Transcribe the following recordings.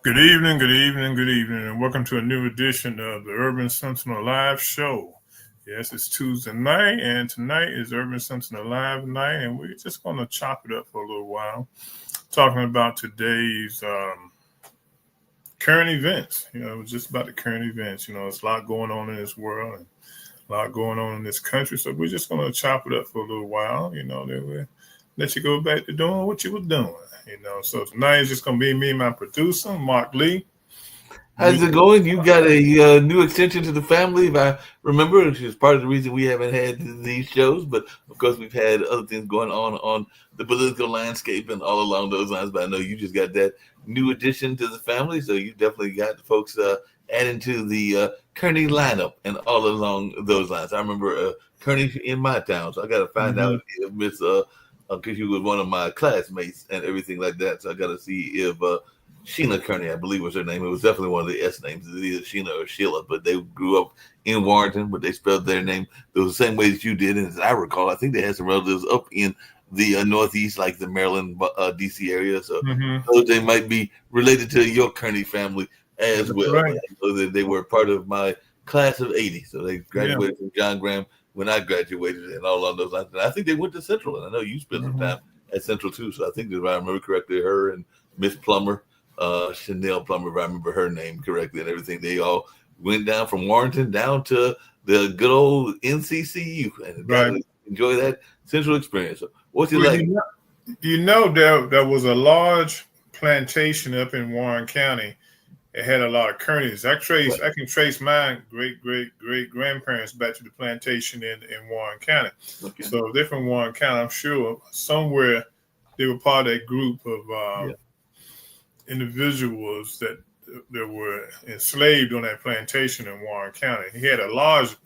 Good evening, good evening, good evening, and welcome to a new edition of the Urban Sentinel Live Show. Yes, it's Tuesday night, and tonight is Urban Sentinel Live night, and we're just going to chop it up for a little while, talking about today's current events. Just about the current events. There's a lot going on in this world and a lot going on in this country, so we're just going to chop it up for a little while. Then we'll let you go back to doing what you were doing. So tonight is just going to be me and my producer, Mark Lee. How's it going? You got a new extension to the family, if I remember, which is part of the reason we haven't had these shows. But of course, we've had other things going on the political landscape and all along those lines. But I know you just got that new addition to the family, so you definitely got folks adding to the Kearney lineup and all along those lines. I remember Kearney in my town, so I got to find out if Miss because she was one of my classmates and everything like that. So I got to see if Sheena Kearney, I believe was her name. It was definitely one of the S names, either Sheena or Sheila. But they grew up in Warrenton, but they spelled their name the same way that you did. And as I recall, I think they had some relatives up in the Northeast, like the Maryland, D.C. area. So they might be related to your Kearney family as well. Right. So that they were part of my class of 80. So they graduated from John Graham when I graduated and all on those lines. And I think they went to Central. And I know you spent some time at Central too. So I think, if I remember correctly, her and Miss Plummer, Chanel Plummer, if I remember her name correctly, and everything, they all went down from Warrenton down to the good old NCCU and got to enjoy that Central experience. So what's it like? There was a large plantation up in Warren County. It had a lot of Kearneys. I can trace my great grandparents back to the plantation in Warren County. Okay. So they're from Warren County. I'm sure somewhere they were part of that group of individuals that were enslaved on that plantation in Warren County. He had a large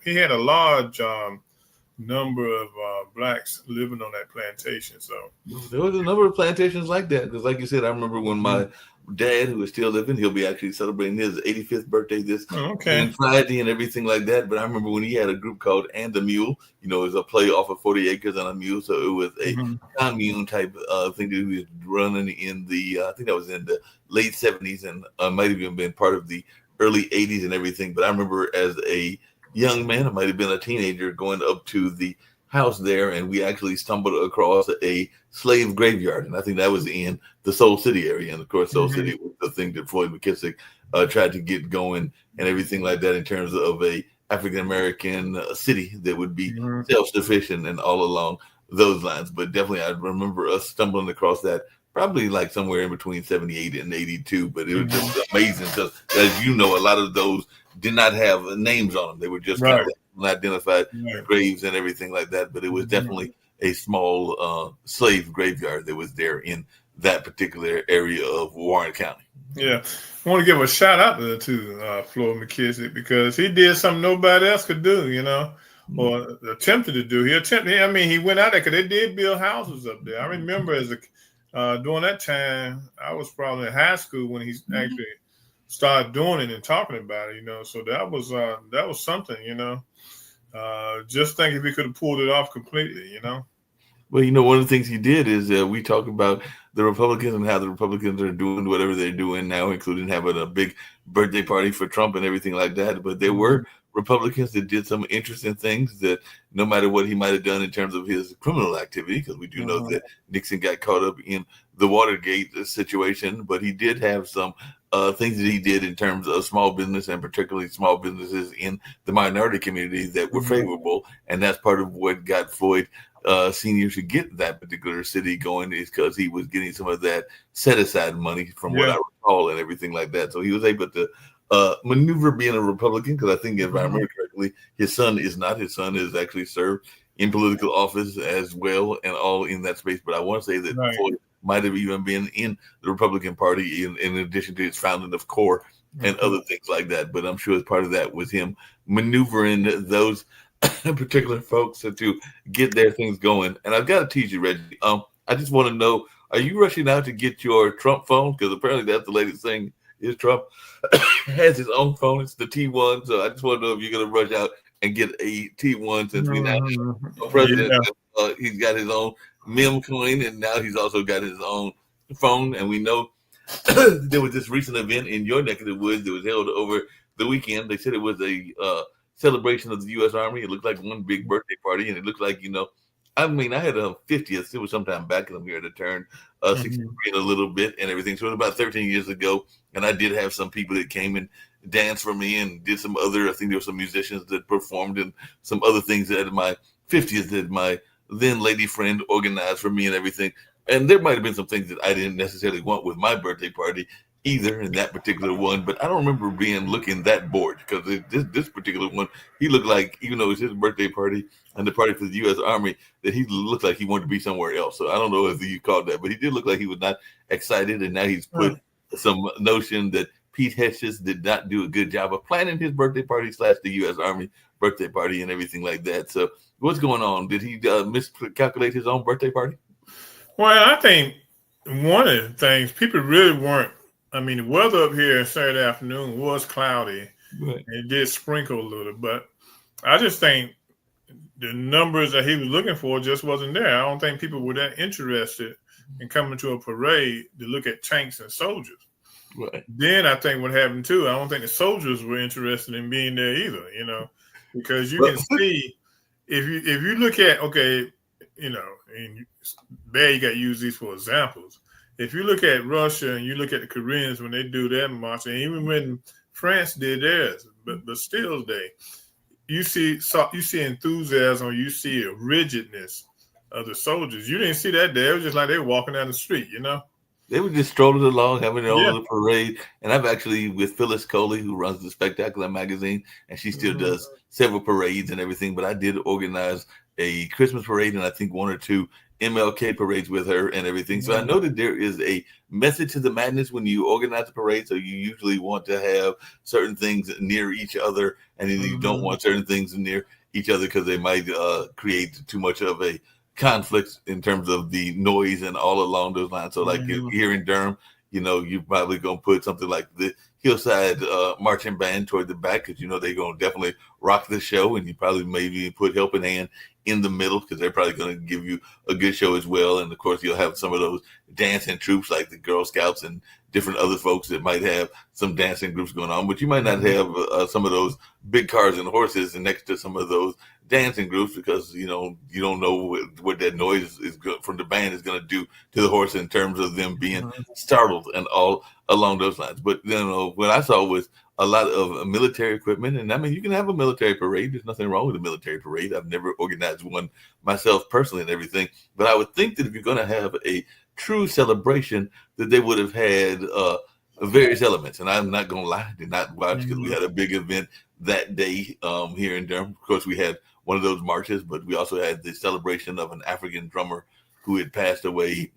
number of blacks living on that plantation. So there was a number of plantations like that, because like you said, I remember when my dad, who is still living, he'll be actually celebrating his 85th birthday this Friday and everything like that. But I remember when he had a group called And the Mule, it was a play off of 40 Acres and a Mule. So it was a commune type thing that he was running in the, I think that was in the late 70s and might have even been part of the early 80s and everything. But I remember as a young man, I might have been a teenager, going up to the house there, and we actually stumbled across a slave graveyard, and I think that was in the Soul City area. And of course, Soul City was the thing that Floyd McKissick tried to get going and everything like that, in terms of a African American city that would be self-sufficient and all along those lines. But definitely, I remember us stumbling across that, probably like somewhere in between 78 and 82. But it was just amazing, because, as you know, a lot of those did not have names on them. They were just kind of unidentified graves and everything like that. But it was definitely a small slave graveyard that was there in that particular area of Warren County. Yeah. I want to give a shout out to Floyd McKissick, because he did something nobody else could do, or attempted to do. He went out there, because they did build houses up there. I remember during that time, I was probably in high school when he actually started doing it and talking about it, So that was something, just think if he could have pulled it off completely, Well, one of the things he did is we talk about the Republicans and how the Republicans are doing whatever they're doing now, including having a big birthday party for Trump and everything like that. But there were Republicans that did some interesting things, that no matter what he might have done in terms of his criminal activity, because we do know that Nixon got caught up in the Watergate situation, but he did have some things that he did in terms of small business, and particularly small businesses in the minority community, that were favorable. And that's part of what got Floyd Senior to get that particular city going, is because he was getting some of that set aside money, from what I recall, and everything like that. So he was able to maneuver being a Republican, because I think, if I remember correctly, his son is not. His son is actually served in political office as well, and all in that space. But I want to say that Floyd might have even been in the Republican Party in addition to his founding of CORE and other things like that. But I'm sure as part of that was him maneuvering those particular folks to get their things going. And I've got to tease you, Reggie. I just want to know, are you rushing out to get your Trump phone? Because apparently that's the latest thing, is Trump has his own phone. It's the T1. So I just want to know if you're going to rush out and get a T1, since we now have a president. He's got his own meme coin, and now he's also got his own phone, and we know there was this recent event in your neck of the woods that was held over the weekend. They said it was a celebration of the U.S. Army. It looked like one big birthday party, and it looked like, I mean, I had a 50th. It was sometime back, and I'm here to turn 63 in a little bit and everything. So it was about 13 years ago, and I did have some people that came and danced for me and did some other. I think there were some musicians that performed and some other things at my 50th that my then lady friend organized for me and everything. And there might have been some things that I didn't necessarily want with my birthday party either in that particular one, but I don't remember looking that bored because this particular one, he looked like, even though it was his birthday party and the party for the U.S. Army, that he looked like he wanted to be somewhere else. So I don't know if you called that, but he did look like he was not excited, and now he's put some notion that Pete Hetches did not do a good job of planning his birthday party / the U.S. Army birthday party and everything like that. So what's going on? Did he miscalculate his own birthday party? Well, I think one of the things people really weren't. I mean, the weather up here Saturday afternoon was cloudy. Right. It did sprinkle a little, but I just think the numbers that he was looking for just wasn't there. I don't think people were that interested in coming to a parade to look at tanks and soldiers. Right. Then I think what happened too, I don't think the soldiers were interested in being there either, because you can see if you look at, okay, and there you got to use these for examples. If you look at Russia and you look at the Koreans when they do their march, and even when France did theirs, but still you see enthusiasm, you see a rigidness of the soldiers. You didn't see that there. It was just like they were walking down the street, They were just strolling along, having their own little parade. And I've actually, with Phyllis Coley, who runs the Spectacular magazine, and she still does several parades and everything, but I did organize a Christmas parade and I think one or two MLK parades with her and everything. So I know that there is a method to the madness when you organize a parade. So you usually want to have certain things near each other, and then you don't want certain things near each other because they might create too much of a conflict in terms of the noise and all along those lines. So like here in Durham, you're probably going to put something like the Hillside Marching Band toward the back because, they're going to definitely rock the show, and you probably maybe put Helping Hand in the middle because they're probably going to give you a good show as well. And of course, you'll have some of those dancing troops like the Girl Scouts and different other folks that might have some dancing groups going on, but you might not have some of those big cars and horses next to some of those dancing groups because you don't know what that noise is from the band is going to do to the horse in terms of them being startled and all along those lines. But what I saw was a lot of military equipment, and I mean, you can have a military parade. There's nothing wrong with a military parade. I've never organized one myself personally and everything, but I would think that if you're going to have a true celebration, that they would have had various elements. And I'm not going to lie, I did not watch because we had a big event that day here in Durham. Of course, we had one of those marches, but we also had the celebration of an African drummer who had passed away,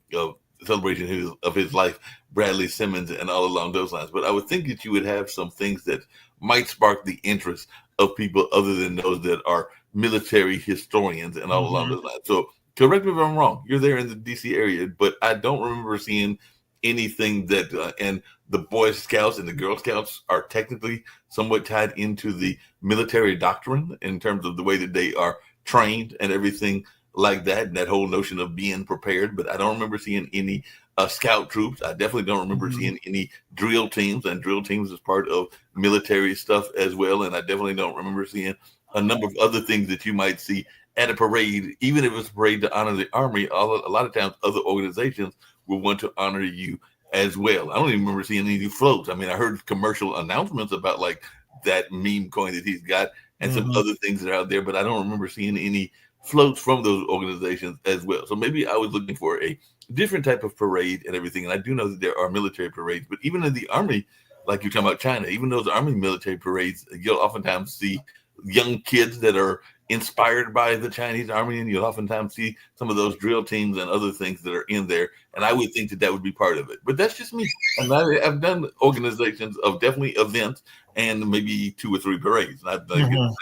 celebration of his life, Bradley Simmons, and all along those lines. But I would think that you would have some things that might spark the interest of people other than those that are military historians and all along those lines. So correct me if I'm wrong. You're there in the DC area, but I don't remember seeing anything that and the Boy Scouts and the Girl Scouts are technically somewhat tied into the military doctrine in terms of the way that they are trained and everything like that, and that whole notion of being prepared. But I don't remember seeing any scout troops. I definitely don't remember seeing any drill teams, and drill teams is part of military stuff as well. And I definitely don't remember seeing a number of other things that you might see at a parade, even if it's a parade to honor the Army. A lot of times other organizations will want to honor you as well. I don't even remember seeing any floats. I mean, I heard commercial announcements about like that meme coin that he's got and some other things that are out there, but I don't remember seeing any floats from those organizations as well. So maybe I was looking for a different type of parade and everything. And I do know that there are military parades, but even in the Army, like you're talking about China, even those Army military parades, you'll oftentimes see young kids that are inspired by the Chinese Army, and you'll oftentimes see some of those drill teams and other things that are in there. And I would think that that would be part of it. But that's just me. And I've done organizations of definitely events and maybe 2 or 3 parades. And I've done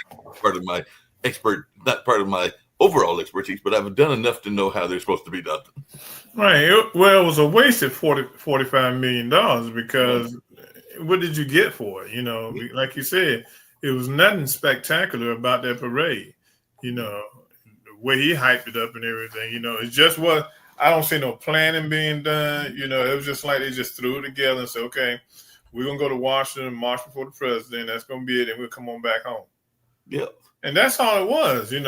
part of my not part of my overall expertise, but I've done enough to know how they're supposed to be done. Right. Well, it was a wasted $45 million because what did you get for it? Like you said, it was nothing spectacular about that parade. The way he hyped it up and everything, it's just what I don't see no planning being done. It was just like they just threw it together and said, okay, we're gonna go to Washington, march before the president. That's gonna be it, and we'll come on back home. Yep. And that's all it was. I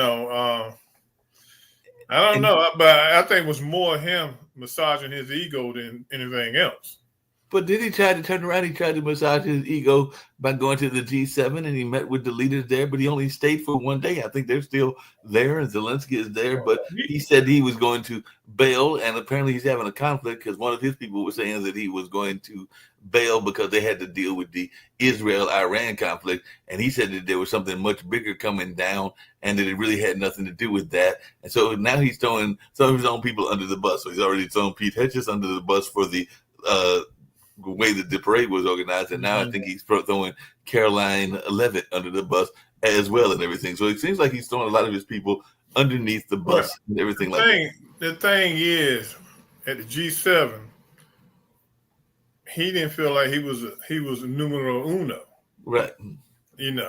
don't And know, but I think it was more him massaging his ego than anything else. But then he tried to turn around. He tried to massage his ego by going to the G7, and he met with the leaders there. But he only stayed for one day. I think they're still there, and Zelensky is there. But he said he was going to bail, and apparently he's having a conflict because one of his people was saying that he was going to bail because they had to deal with the Israel-Iran conflict, and he said that there was something much bigger coming down, and that it really had nothing to do with that. And so now he's throwing some of his own people under the bus. So he's already thrown Pete Hedges under the bus for the way that the parade was organized, and now I think he's throwing Caroline Levitt under the bus as well and everything. So it seems like he's throwing a lot of his people underneath the bus and everything like that. The thing is, at the G7, he didn't feel like he was a numero uno, right?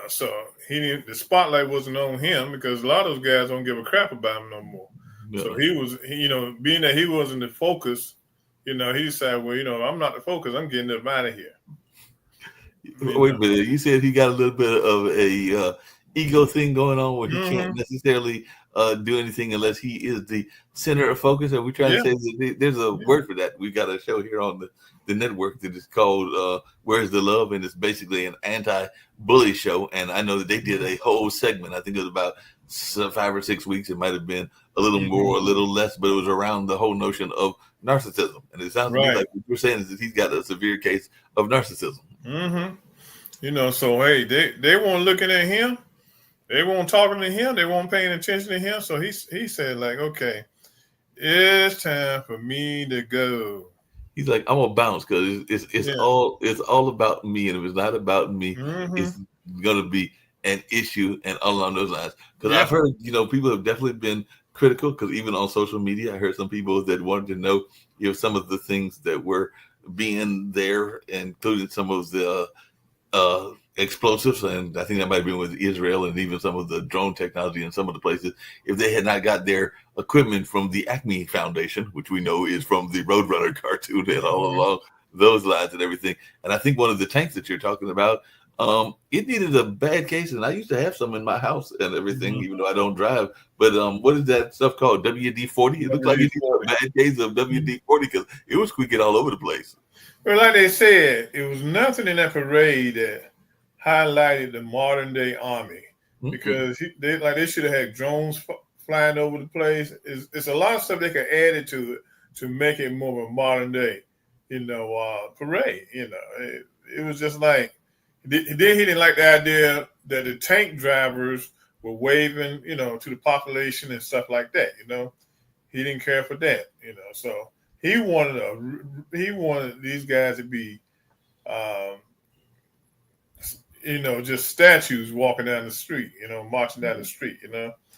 So he didn't. The spotlight wasn't on him because a lot of those guys don't give a crap about him no more. No. So being that he wasn't the focus. He said, well, I'm not the focus. I'm getting up out of here. Wait a minute. You said he got a little bit of a ego thing going on where he can't necessarily do anything unless he is the center of focus. And we're trying to say that there's a word for that. We got a show here on the network that is called Where's the Love? And it's basically an anti-bully show. And I know that they did a whole segment. I think it was about 5 or 6 weeks. It might have been a little more or a little less, but it was around the whole notion of narcissism. And it sounds to me like what you're saying is that he's got a severe case of narcissism. So hey, they weren't looking at him, they weren't talking to him, they weren't paying attention to him. So he said, like, okay, it's time for me to go. He's like, I'm gonna bounce because it's all about me, and if it's not about me, it's gonna be an issue and all along those lines. Because I've heard, people have definitely been critical, because even on social media, I heard some people that wanted to know some of the things that were being there, including some of the explosives, and I think that might have been with Israel, and even some of the drone technology in some of the places, if they had not got their equipment from the Acme Foundation, which we know is from the Roadrunner cartoon, and all along those lines and everything. And I think one of the tanks that you're talking about, it needed a bad case, and I used to have some in my house and everything, even though I don't drive. But what is that stuff called? WD-40? It looks like it needed a bad case of WD-40 because it was squeaking all over the place. Well, like they said, it was nothing in that parade that highlighted the modern day army, because they should have had drones flying over the place. It's a lot of stuff they could add it to make it more of a modern day, parade. It was just like. Then he didn't like the idea that the tank drivers were waving, to the population and stuff like that. He didn't care for that. So he wanted these guys to be, just statues walking down the street. Marching down the street.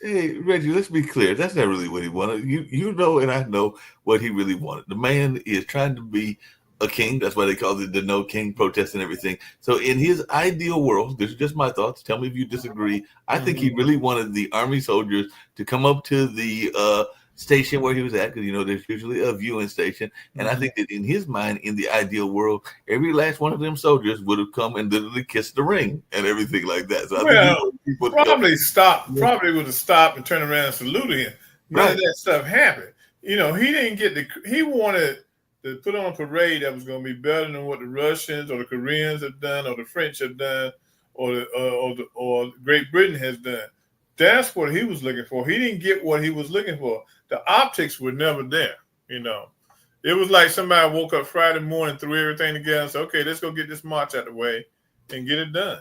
Hey, Reggie, let's be clear. That's not really what he wanted. You know, and I know what he really wanted. The man is trying to be a king. That's why they call it the No King protest and everything. So in his ideal world, this is just my thoughts. Tell me if you disagree. I think he really wanted the army soldiers to come up to the station where he was at, because there's usually a viewing station, and I think that in his mind, in the ideal world, every last one of them soldiers would have come and literally kissed the ring and everything like that. So I think probably would have stopped and turned around and saluted him. None of that stuff happened. He didn't get he wanted to put on a parade that was going to be better than what the Russians or the Koreans have done, or the French have done, or Great Britain has done. That's what he was looking for. He didn't get what he was looking for. The optics were never there. It was like somebody woke up Friday morning, threw everything together, and said, "Okay, let's go get this march out of the way and get it done."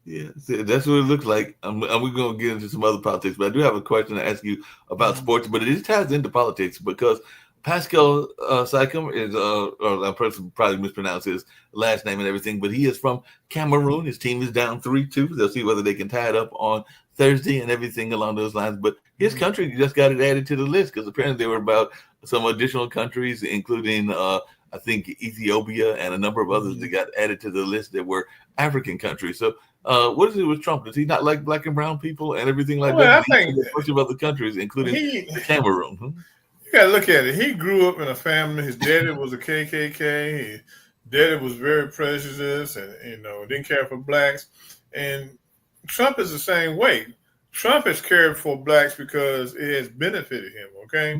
Yeah, that's what it looks like. And we're going to get into some other politics, but I do have a question to ask you about sports, but it ties into politics because Pascal Siakam is, or a person probably mispronounced his last name and everything, but he is from Cameroon. His team is down 3-2. They'll see whether they can tie it up on Thursday and everything along those lines. But his country just got it added to the list because apparently there were about some additional countries, including I think Ethiopia and a number of others that got added to the list that were African countries. So what is it with Trump? Does he not like black and brown people and everything like that? I think a bunch of other countries, including Cameroon. gotta look at it. He grew up in a family. His daddy was a KKK. His daddy was very prejudiced, and didn't care for blacks. And Trump is the same way. Trump has cared for blacks because it has benefited him. Okay,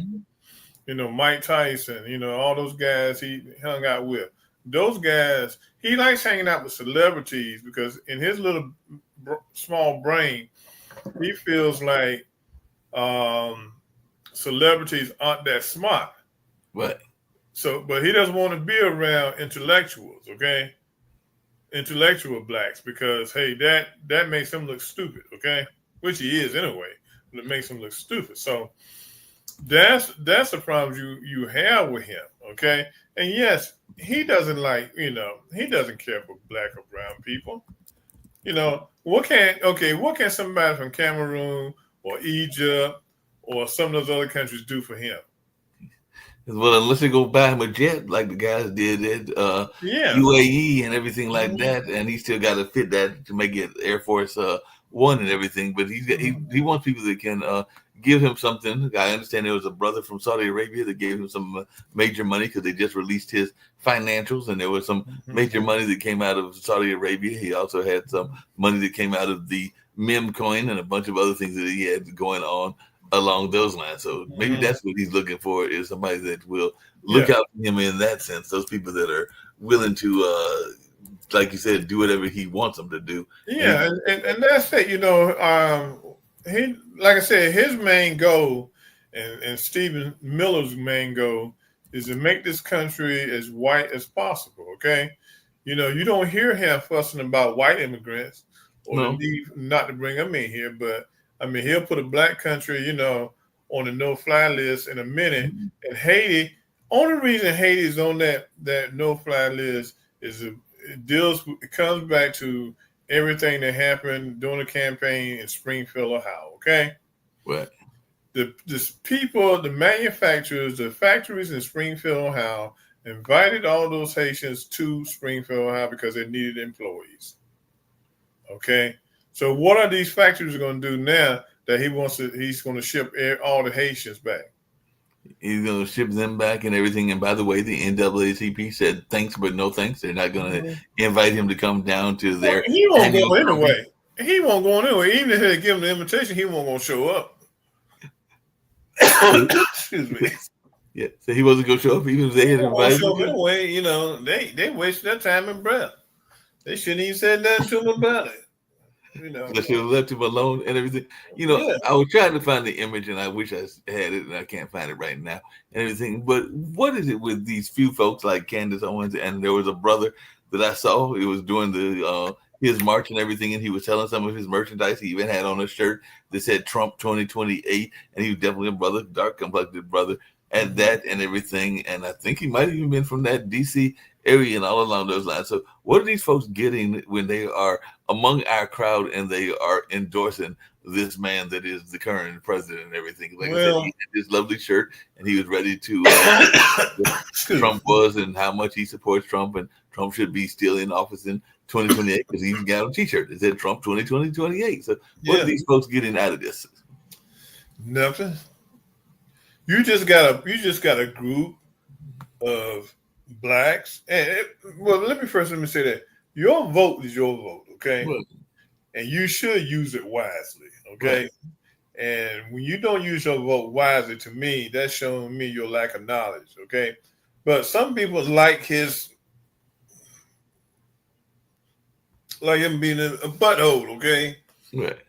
Mike Tyson. All those guys he hung out with. Those guys, he likes hanging out with celebrities because in his little small brain, he feels like celebrities aren't that smart. Right. So, but he doesn't want to be around intellectuals, okay? Intellectual blacks, because hey, that makes him look stupid, okay? Which he is anyway, but it makes him look stupid. So that's the problem you have with him, okay? And yes, he doesn't he doesn't care for black or brown people. What can somebody from Cameroon or Egypt or some of those other countries do for him? Well, unless they go buy him a jet like the guys did at Yeah. UAE and everything like that, and he still got to fit that to make it Air Force One and everything. But he wants people that can give him something. I understand there was a brother from Saudi Arabia that gave him some major money because they just released his financials, and there was some major money that came out of Saudi Arabia. He also had some money that came out of the meme coin and a bunch of other things that he had going on along those lines. So maybe that's what he's looking for, is somebody that will look out for him in that sense. Those people that are willing to, like you said, do whatever he wants them to do. Yeah, and that's it. He, like I said, his main goal and Stephen Miller's main goal is to make this country as white as possible. Okay, you don't hear him fussing about white immigrants or the need not to bring them in here, but I mean, he'll put a black country, on the no-fly list in a minute. And Haiti, only reason Haiti is on that no-fly list is it comes back to everything that happened during the campaign in Springfield, Ohio. Okay, right. The people, the manufacturers, the factories in Springfield, Ohio, invited all those Haitians to Springfield, Ohio because they needed employees. Okay. So what are these factories going to do now that he's going to ship all the Haitians back? He's going to ship them back and everything. And by the way, the NAACP said thanks, but no thanks. They're not going to invite him to come down to their. Well, he won't go anyway. He won't go anyway. Even if they give him the invitation, he won't going to show up. Excuse me. Yeah, so he wasn't going to show up even if they had invited him. Anyway, they wasted their time and breath. They shouldn't even said nothing to him about it. I should have left him alone and everything. I was trying to find the image, and I wish I had it, and I can't find it right now and everything. But what is it with these few folks like Candace Owens? And there was a brother that I saw. He was doing his march and everything, and he was selling some of his merchandise. He even had on a shirt that said Trump 2028, and he was definitely a brother, dark complected brother at that and everything. And I think he might have even been from that DC area and all along those lines. So what are these folks getting when they are among our crowd and they are endorsing this man that is the current president and everything? Like I said, he had this lovely shirt and he was ready to Trump was and how much he supports Trump, and Trump should be still in office in 2028 because he's got a t-shirt that said Trump 2028. So what are these folks getting out of this? Nothing. You just got a group of blacks, and let me say that your vote is your vote, okay? Right. And you should use it wisely, okay? Right. And when you don't use your vote wisely, to me, that's showing me your lack of knowledge, okay? But some people like him being a butthole, okay? Right.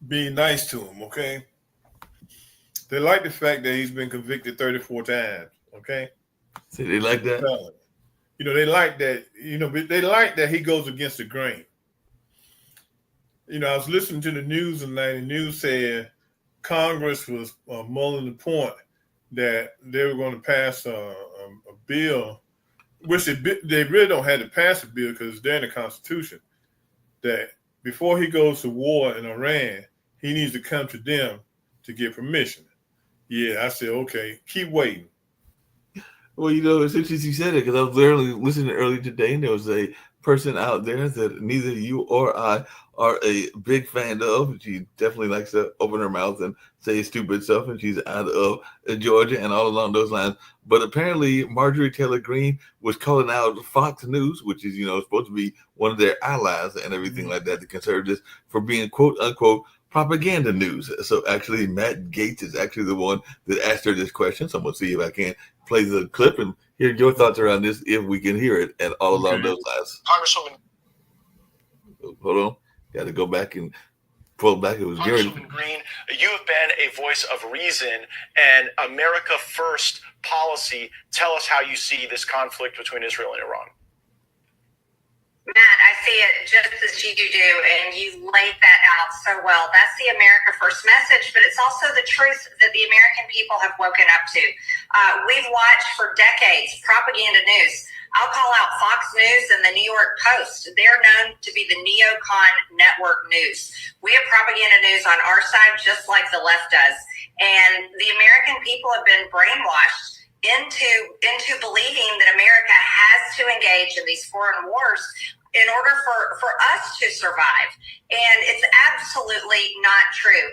Being nice to him, okay? They like the fact that he's been convicted 34 times, okay? So they like that? They like that, they like that he goes against the grain. I was listening to the news tonight, and the news said Congress was mulling the point that they were going to pass a bill, which they really don't have to pass a bill because they're in the Constitution, that before he goes to war in Iran, he needs to come to them to get permission. Yeah, I said, okay, keep waiting. Well, it's interesting you said it because I was literally listening earlier today, and there was a person out there that neither you or I are a big fan of. She definitely likes to open her mouth and say stupid stuff, and she's out of Georgia and all along those lines. But apparently, Marjorie Taylor Greene was calling out Fox News, which is, supposed to be one of their allies and everything like that, the conservatives, for being quote unquote propaganda news. So actually, Matt Gaetz is actually the one that asked her this question. So I'm going to see if I can play the clip and hear your thoughts around this, if we can hear it at all along those lines. Congresswoman. Hold on. Got to go back and pull back. It was Congresswoman Greene, you have been a voice of reason and America First policy. Tell us how you see this conflict between Israel and Iran. Matt, I see it just as you do, and you laid that out so well. That's the America First message, but it's also the truth that the American people have woken up to. We've watched for decades propaganda news. I'll call out Fox News and the New York Post. They're known to be the neocon network news. We have propaganda news on our side just like the left does. And the American people have been brainwashed into believing that America has to engage in these foreign wars in order for us to survive. And it's absolutely not true.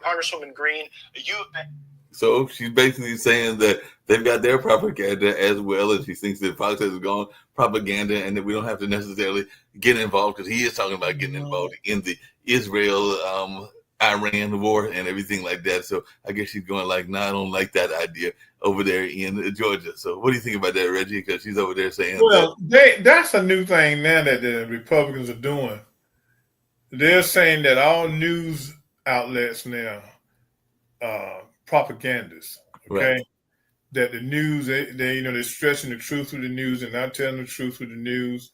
Congresswoman Greene, you have been... So she's basically saying that they've got their propaganda as well, and she thinks that Fox has gone propaganda and that we don't have to necessarily get involved, because he is talking about getting involved in the Israel-Iran war and everything like that. So I guess she's going like, I don't like that idea over there in Georgia. So what do you think about that, Reggie? Because she's over there saying, well, that's a new thing now that the Republicans are doing. They're saying that all news outlets now propagandists, okay? Right. That the news, they're stretching the truth through the news and not telling the truth through the news,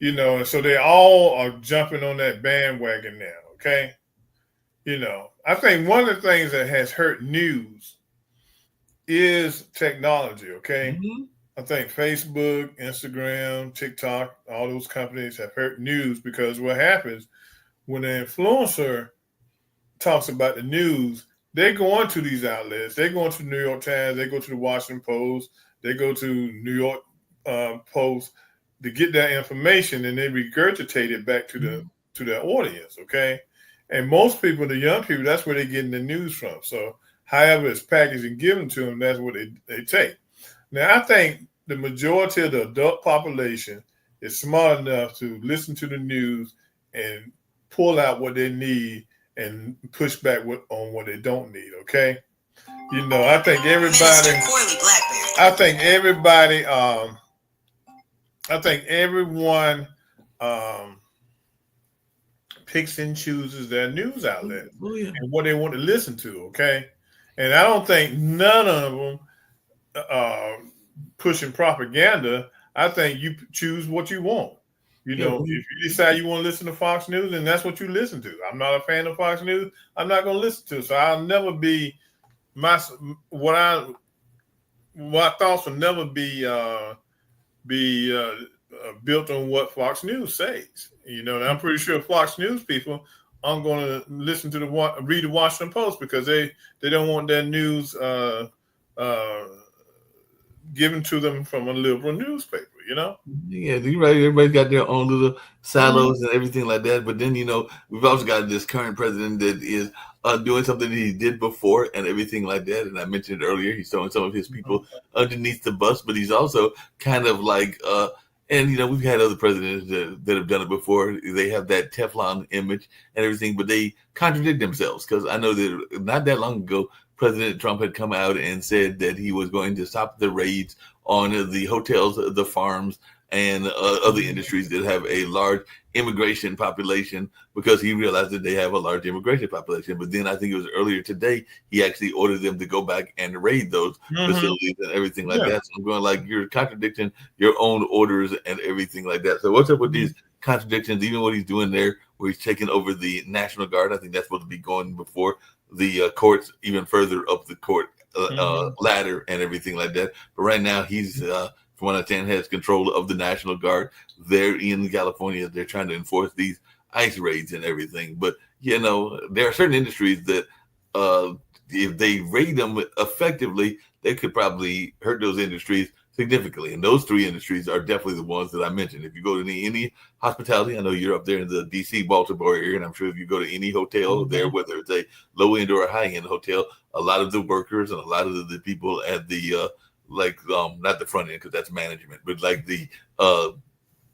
and so they all are jumping on that bandwagon now, okay? I think one of the things that has hurt news is technology, okay? Mm-hmm. I think Facebook, Instagram, TikTok, all those companies have hurt news, because what happens when an influencer talks about the news, they go into these outlets. They go into the New York Times. They go to the Washington Post. They go to New York Post to get that information, and they regurgitate it back to their audience, okay? And most people, the young people, that's where they're getting the news from. So however it's packaged and given to them, that's what they take. Now, I think the majority of the adult population is smart enough to listen to the news and pull out what they need and push back on what they don't need, okay? I think everyone picks and chooses their news outlet and what they want to listen to, okay? And I don't think none of them pushing propaganda. I think you choose what you want. If you decide you want to listen to Fox News, then that's what you listen to. I'm not a fan of Fox News. I'm not going to listen to it. So I'll never be my thoughts will never be built on what Fox News says. And I'm pretty sure Fox News people aren't going to listen to read the Washington Post, because they don't want their news given to them from a liberal newspaper, Yeah, you're right. Everybody's got their own little silos and everything like that. But then, we've also got this current president that is doing something that he did before and everything like that. And I mentioned earlier, he's throwing some of his people underneath the bus, but he's also kind of like, we've had other presidents that have done it before. They have that Teflon image and everything, but they contradict themselves, because I know that not that long ago, President Trump had come out and said that he was going to stop the raids on the hotels, the farms, and other industries that have a large immigration population, because he realized that they have a large immigration population. But then I think it was earlier today, he actually ordered them to go back and raid those facilities and everything like that. So I'm going like, you're contradicting your own orders and everything like that. So what's up with these contradictions? Even what he's doing there, where he's taking over the National Guard, I think that's supposed to be going before the courts, even further up the court ladder and everything like that. But right now, he's, from what I understand, has control of the National Guard. They're in California. They're trying to enforce these ICE raids and everything. But, there are certain industries that if they raid them effectively, they could probably hurt those industries significantly. And those three industries are definitely the ones that I mentioned. If you go to any hospitality, I know you're up there in the DC, Baltimore area, and I'm sure if you go to any hotel there, whether it's a low end or a high end hotel, a lot of the workers and a lot of the people at the not the front end because that's management, but like the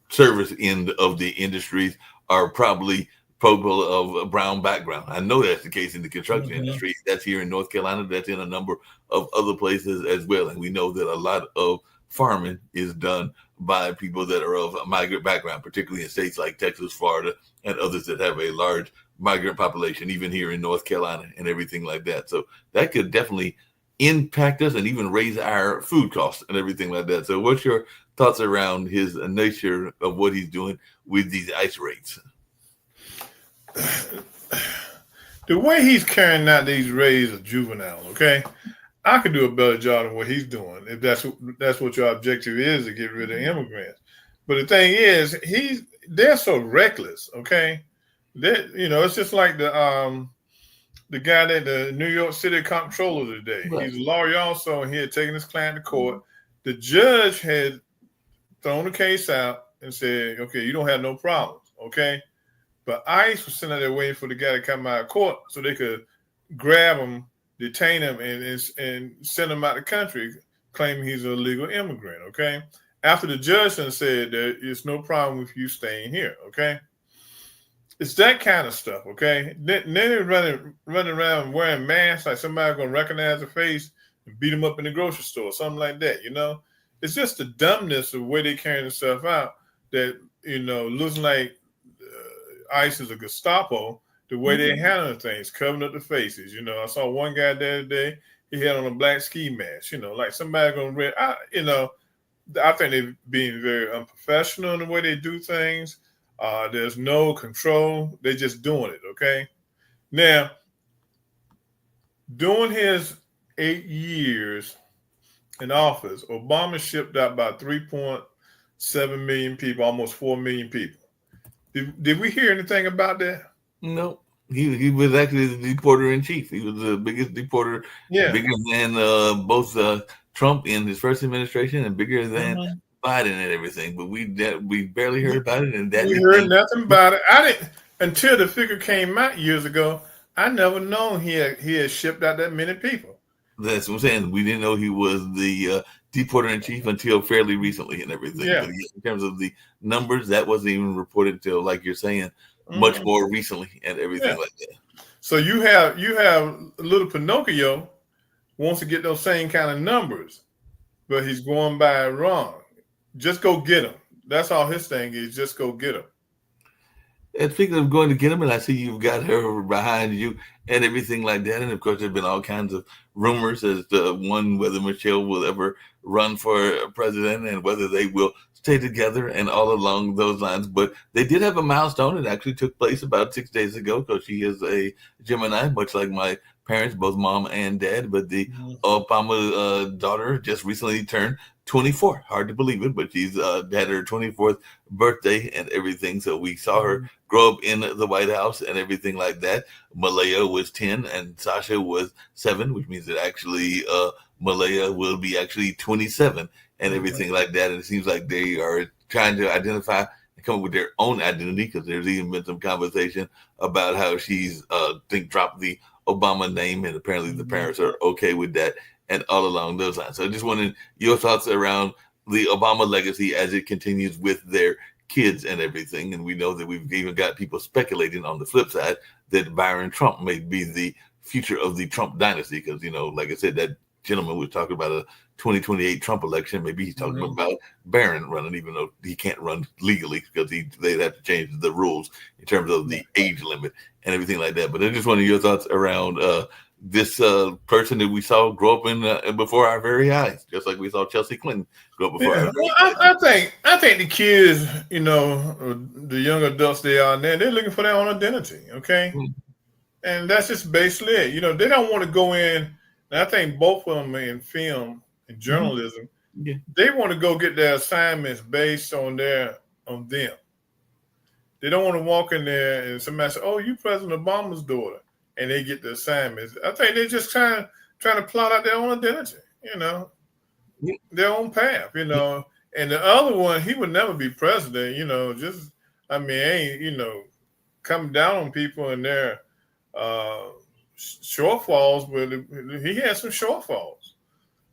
service end of the industries are probably people of a brown background. I know that's the case in the construction industry. That's here in North Carolina. That's in a number of other places as well. And we know that a lot of farming is done by people that are of a migrant background, particularly in states like Texas, Florida, and others that have a large migrant population, even here in North Carolina and everything like that. So that could definitely impact us and even raise our food costs and everything like that. So what's your thoughts around his nature of what he's doing with these ICE raids? The way he's carrying out these raids of juvenile, okay, I could do a better job than what he's doing if that's what your objective is, to get rid of immigrants. But the thing is, they're so reckless, okay? That it's just like the guy that the New York City comptroller today. Right. He's a lawyer also, and he had taken his client to court. The judge had thrown the case out and said, okay, you don't have no problems, okay? But ICE was sitting there waiting for the guy to come out of court so they could grab him, detain him, and send him out of the country, claiming he's an illegal immigrant, okay? After the judge said that it's no problem with you staying here, okay? It's that kind of stuff, okay? Then they're running around wearing masks like somebody going to recognize the face and beat them up in the grocery store, something like that, It's just the dumbness of the way they carrying themselves out that, looks like ICE is a Gestapo, the way they handle things, covering up the faces. I saw one guy the other day, he had on a black ski mask, like somebody going to read. I think they're being very unprofessional in the way they do things. There's no control. They're just doing it, okay? Now, during his 8 years in office, Obama shipped out about 3.7 million people, almost 4 million people. Did we hear anything about that? No. He was actually the deporter in chief. He was the biggest deporter, bigger than both Trump in his first administration and bigger than Biden and everything. But we barely heard about it, and that we heard nothing about it. I didn't until the figure came out years ago. I never known he had shipped out that many people. That's what I'm saying. We didn't know he was the deporter in chief until fairly recently and everything. Yeah. But in terms of the numbers, that wasn't even reported until, like you're saying, much more recently and everything like that. So you have little Pinocchio wants to get those same kind of numbers, but he's going by it wrong. Just go get him. That's all his thing is. Just go get him. And speaking of going to get him, and I see you've got her behind you and everything like that. And of course, there's been all kinds of rumors as to whether Michelle will ever run for president and whether they will stay together and all along those lines. But they did have a milestone. It actually took place about 6 days ago because she is a Gemini, much like my parents, both mom and dad. But the Obama daughter just recently turned 24. Hard to believe it, but she's had her 24th birthday and everything. So we saw her grow up in the White House and everything like that. Malaya was 10 and Sasha was 7, which means that actually Malaya will be actually 27 and everything like that. And it seems like they are trying to identify and come up with their own identity because there's even been some conversation about how she's dropped the Obama name, and apparently the parents are okay with that and all along those lines. So I just wanted your thoughts around the Obama legacy as it continues with their kids and everything. And we know that we've even got people speculating on the flip side that Byron Trump may be the future of the Trump dynasty because, like I said, that gentleman was talking about a 2028 Trump election. Maybe he's talking about Barron running, even though he can't run legally because they'd have to change the rules in terms of the age limit and everything like that. But I just wanted your thoughts around this person that we saw grow up in before our very eyes, just like we saw Chelsea Clinton grow up before our very eyes. I think the kids, the young adults they are now, they're looking for their own identity, okay? And that's just basically it. They don't want to go in, and I think both of them in film and journalism, they want to go get their assignments based on them. They don't want to walk in there and somebody say, "Oh, you President Obama's daughter," and they get the assignments. I think they're just trying to plot out their own identity. their own path, you know. And the other one, he would never be president, you know. Just, I mean, ain't, you know, come down on people and their shortfalls, but he has some shortfalls.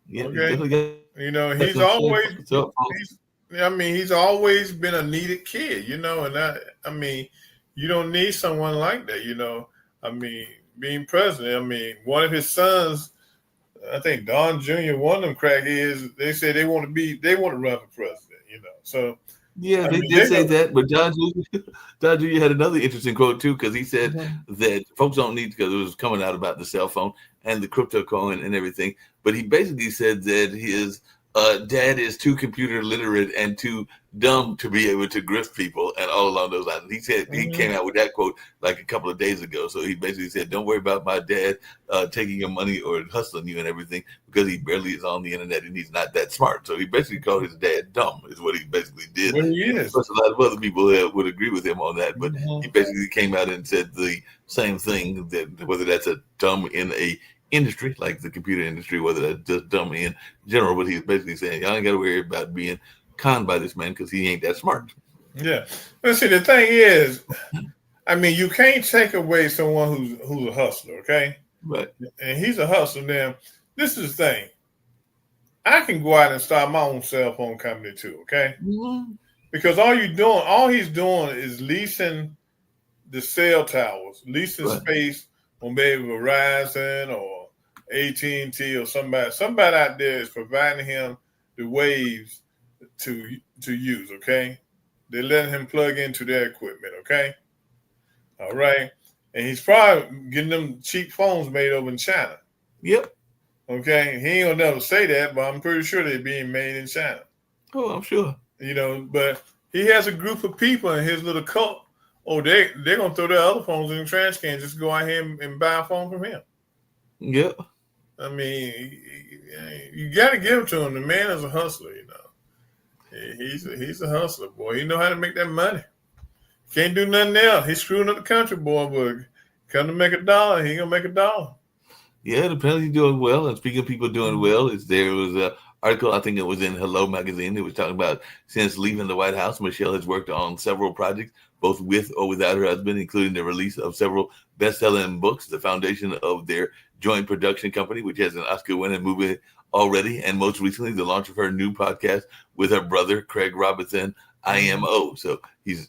Yeah, Okay, you know, he's always been a needed kid, you know, and I mean, you don't need someone like that, you know. I mean, being president, I mean, one of his sons, I think Don Jr., one of them crackheads, they said they want to run for president, you know. So yeah, they did say that, but Don Jr. had another interesting quote too, because he said that folks don't need, because it was coming out about the cell phone and the crypto coin and everything. But he basically said that his dad is too computer literate and too dumb to be able to grift people and all along those lines. He said he came out with that quote like a couple of days ago. So he basically said, "Don't worry about my dad taking your money or hustling you and everything, because he barely is on the internet and he's not that smart." So he basically called his dad dumb, is what he basically did. Well, he is. Plus, a lot of other people would agree with him on that, but he basically came out and said the same thing, that whether that's a dumb in a industry like the computer industry, whether that's just dumb in general, but he's basically saying y'all ain't got to worry about being conned by this man because he ain't that smart. Yeah. But see, the thing is, I mean, you can't take away someone who's a hustler, okay? Right. And he's a hustler. Now, this is the thing. I can go out and start my own cell phone company too, okay? Because all he's doing is leasing the cell towers, leasing space on maybe Verizon or AT&T or somebody out there is providing him the waves to use, okay? They're letting him plug into their equipment, okay? All right. And he's probably getting them cheap phones made over in China. Yep. Okay. He ain't gonna never say that, but I'm pretty sure they're being made in China. Oh, I'm sure. You know, but he has a group of people in his little cult. Oh, they're gonna throw their other phones in the trash can. Just go out here and buy a phone from him. Yep. I mean, you got to give it to him. The man is a hustler, you know. He's a hustler, boy. He know how to make that money. Can't do nothing else. He's screwing up the country, boy. But come to make $1, he gonna make $1. Yeah, apparently he's doing well. And speaking of people doing well, there was a article, I think it was in Hello Magazine. It was talking about since leaving the White House, Michelle has worked on several projects, both with or without her husband, including the release of several best-selling books, the foundation of their joint production company, which has an Oscar-winning movie already, and most recently the launch of her new podcast with her brother, Craig Robinson, IMO. So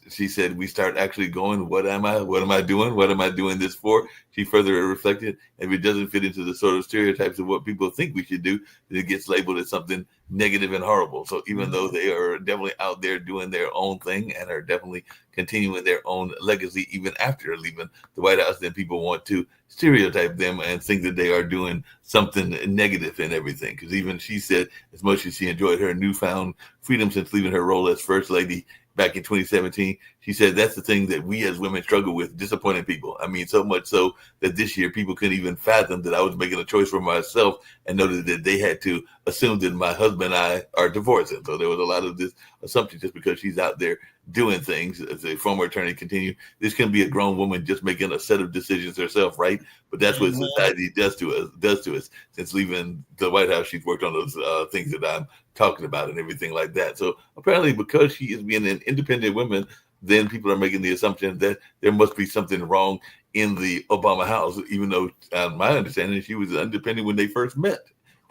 she said, we start actually going, what am I doing? What am I doing this for? She further reflected, if it doesn't fit into the sort of stereotypes of what people think we should do, then it gets labeled as something negative and horrible. So even though they are definitely out there doing their own thing and are definitely continuing their own legacy even after leaving the White House, then people want to stereotype them and think that they are doing something negative and everything. Because even she said, as much as she enjoyed her newfound freedom since leaving her role as First Lady back in 2017, she said that's the thing that we as women struggle with, disappointing people. I mean, so much so that this year people couldn't even fathom that I was making a choice for myself and noted that they had to assume that my husband and I are divorcing. So there was a lot of this assumption just because she's out there doing things. As a former attorney continued, this can be a grown woman just making a set of decisions herself, right? But that's what society does to us. Since leaving the White House, she's worked on those things that I'm talking about and everything like that. So apparently, because she is being an independent woman, then people are making the assumption that there must be something wrong in the Obama house, even though my understanding, she was independent when they first met.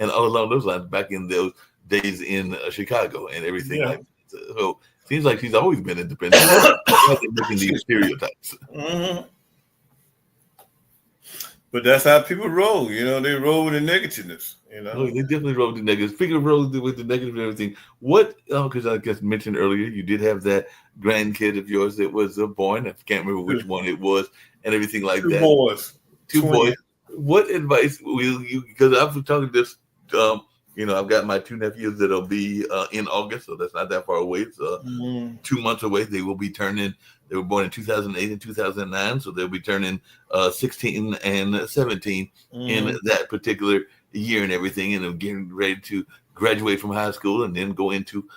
And all along those lines, back in those days in Chicago and everything like that. So it seems like she's always been independent. Making these stereotypes. But that's how people roll. You know, they roll with the negativeness. You know, they definitely roll with the negative. Speaking of rolling with the negative and everything, what? Because I guess mentioned earlier, you did have that grandkid of yours that was born. I can't remember which one it was, and everything like that. Two boys. What advice will you? Because I was talking to this. I've got my two nephews that'll be in August, so that's not that far away. It's 2 months away. They will be turning. They were born in 2008 and 2009, so they'll be turning 16 and 17 in that particular year and everything, and they're getting ready to graduate from high school and then go into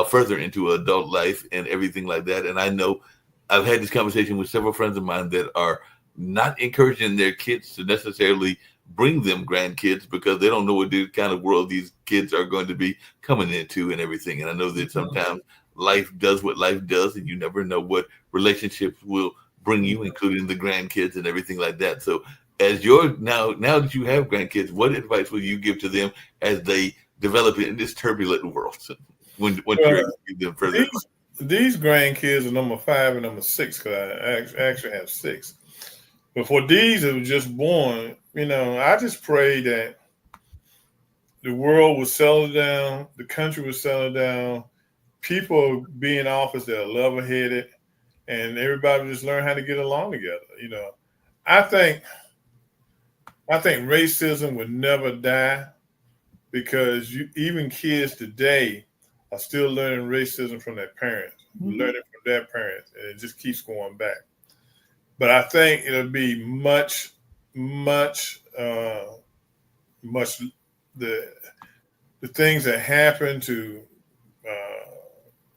further into adult life and everything like that. And I know I've had this conversation with several friends of mine that are not encouraging their kids to necessarily bring them grandkids because they don't know what the kind of world these kids are going to be coming into and everything. And I know that sometimes life does what life does, and you never know what relationships will bring you, including the grandkids and everything like that. So as you're now that you have grandkids, what advice will you give to them as they develop in this turbulent world? So when you're able to give them further advice? These grandkids are number 5 and number 6 because I actually have 6. But for these that were just born, I just pray that the world will settle down, the country will settle down, people be in office that are level-headed, and everybody just learn how to get along together. I think racism would never die because even kids today are still learning racism from their parents, learning from their parents, and it just keeps going back. But I think it'll be much the things that happen to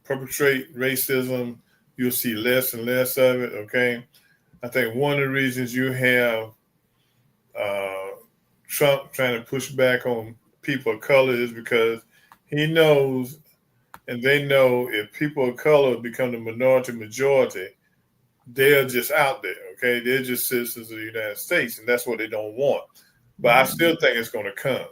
perpetrate racism, you'll see less and less of it. Okay, I think one of the reasons you have Trump trying to push back on people of color is because he knows, and they know, if people of color become the majority, they're just out there. Okay, they're just citizens of the United States, and that's what they don't want. But I still think it's going to come.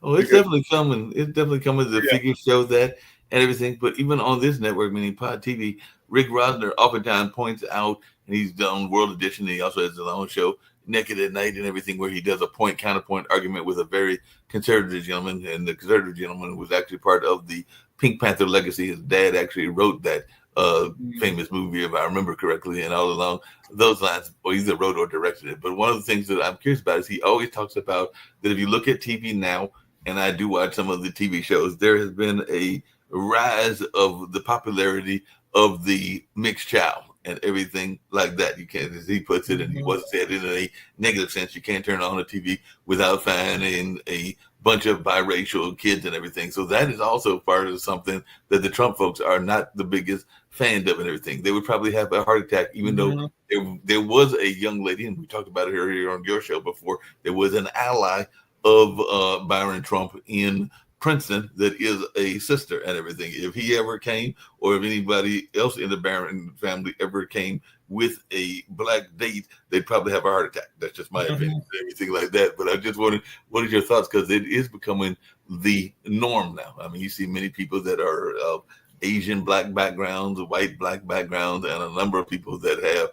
Oh, it's definitely coming. It's definitely coming. The figures show that and everything. But even on this network, meaning Pod TV, Rick Rosner oftentimes points out, and he's done World Edition. And he also has his own show, Naked at Night, and everything, where he does a point counterpoint argument with a very conservative gentleman. And the conservative gentleman was actually part of the Pink Panther legacy. His dad actually wrote that famous movie, if I remember correctly, and all along those lines, or either wrote or directed it. But one of the things that I'm curious about is he always talks about that if you look at TV now, and I do watch some of the TV shows, there has been a rise of the popularity of the mixed child and everything like that. You can't, as he puts it, and he wasn't said in a negative sense, you can't turn on a TV without finding a bunch of biracial kids and everything. So that is also part of something that the Trump folks are not the biggest fans of and everything. They would probably have a heart attack, even though there was a young lady, and we talked about it earlier on your show before, there was an ally of Byron Trump in Princeton that is a sister and everything. If he ever came, or if anybody else in the Barron family ever came with a black date, they'd probably have a heart attack. That's just my opinion, everything like that. But I just wanted, what is your thoughts? Because it is becoming the norm now. I mean, you see many people that are of Asian black backgrounds, white black backgrounds, and a number of people that have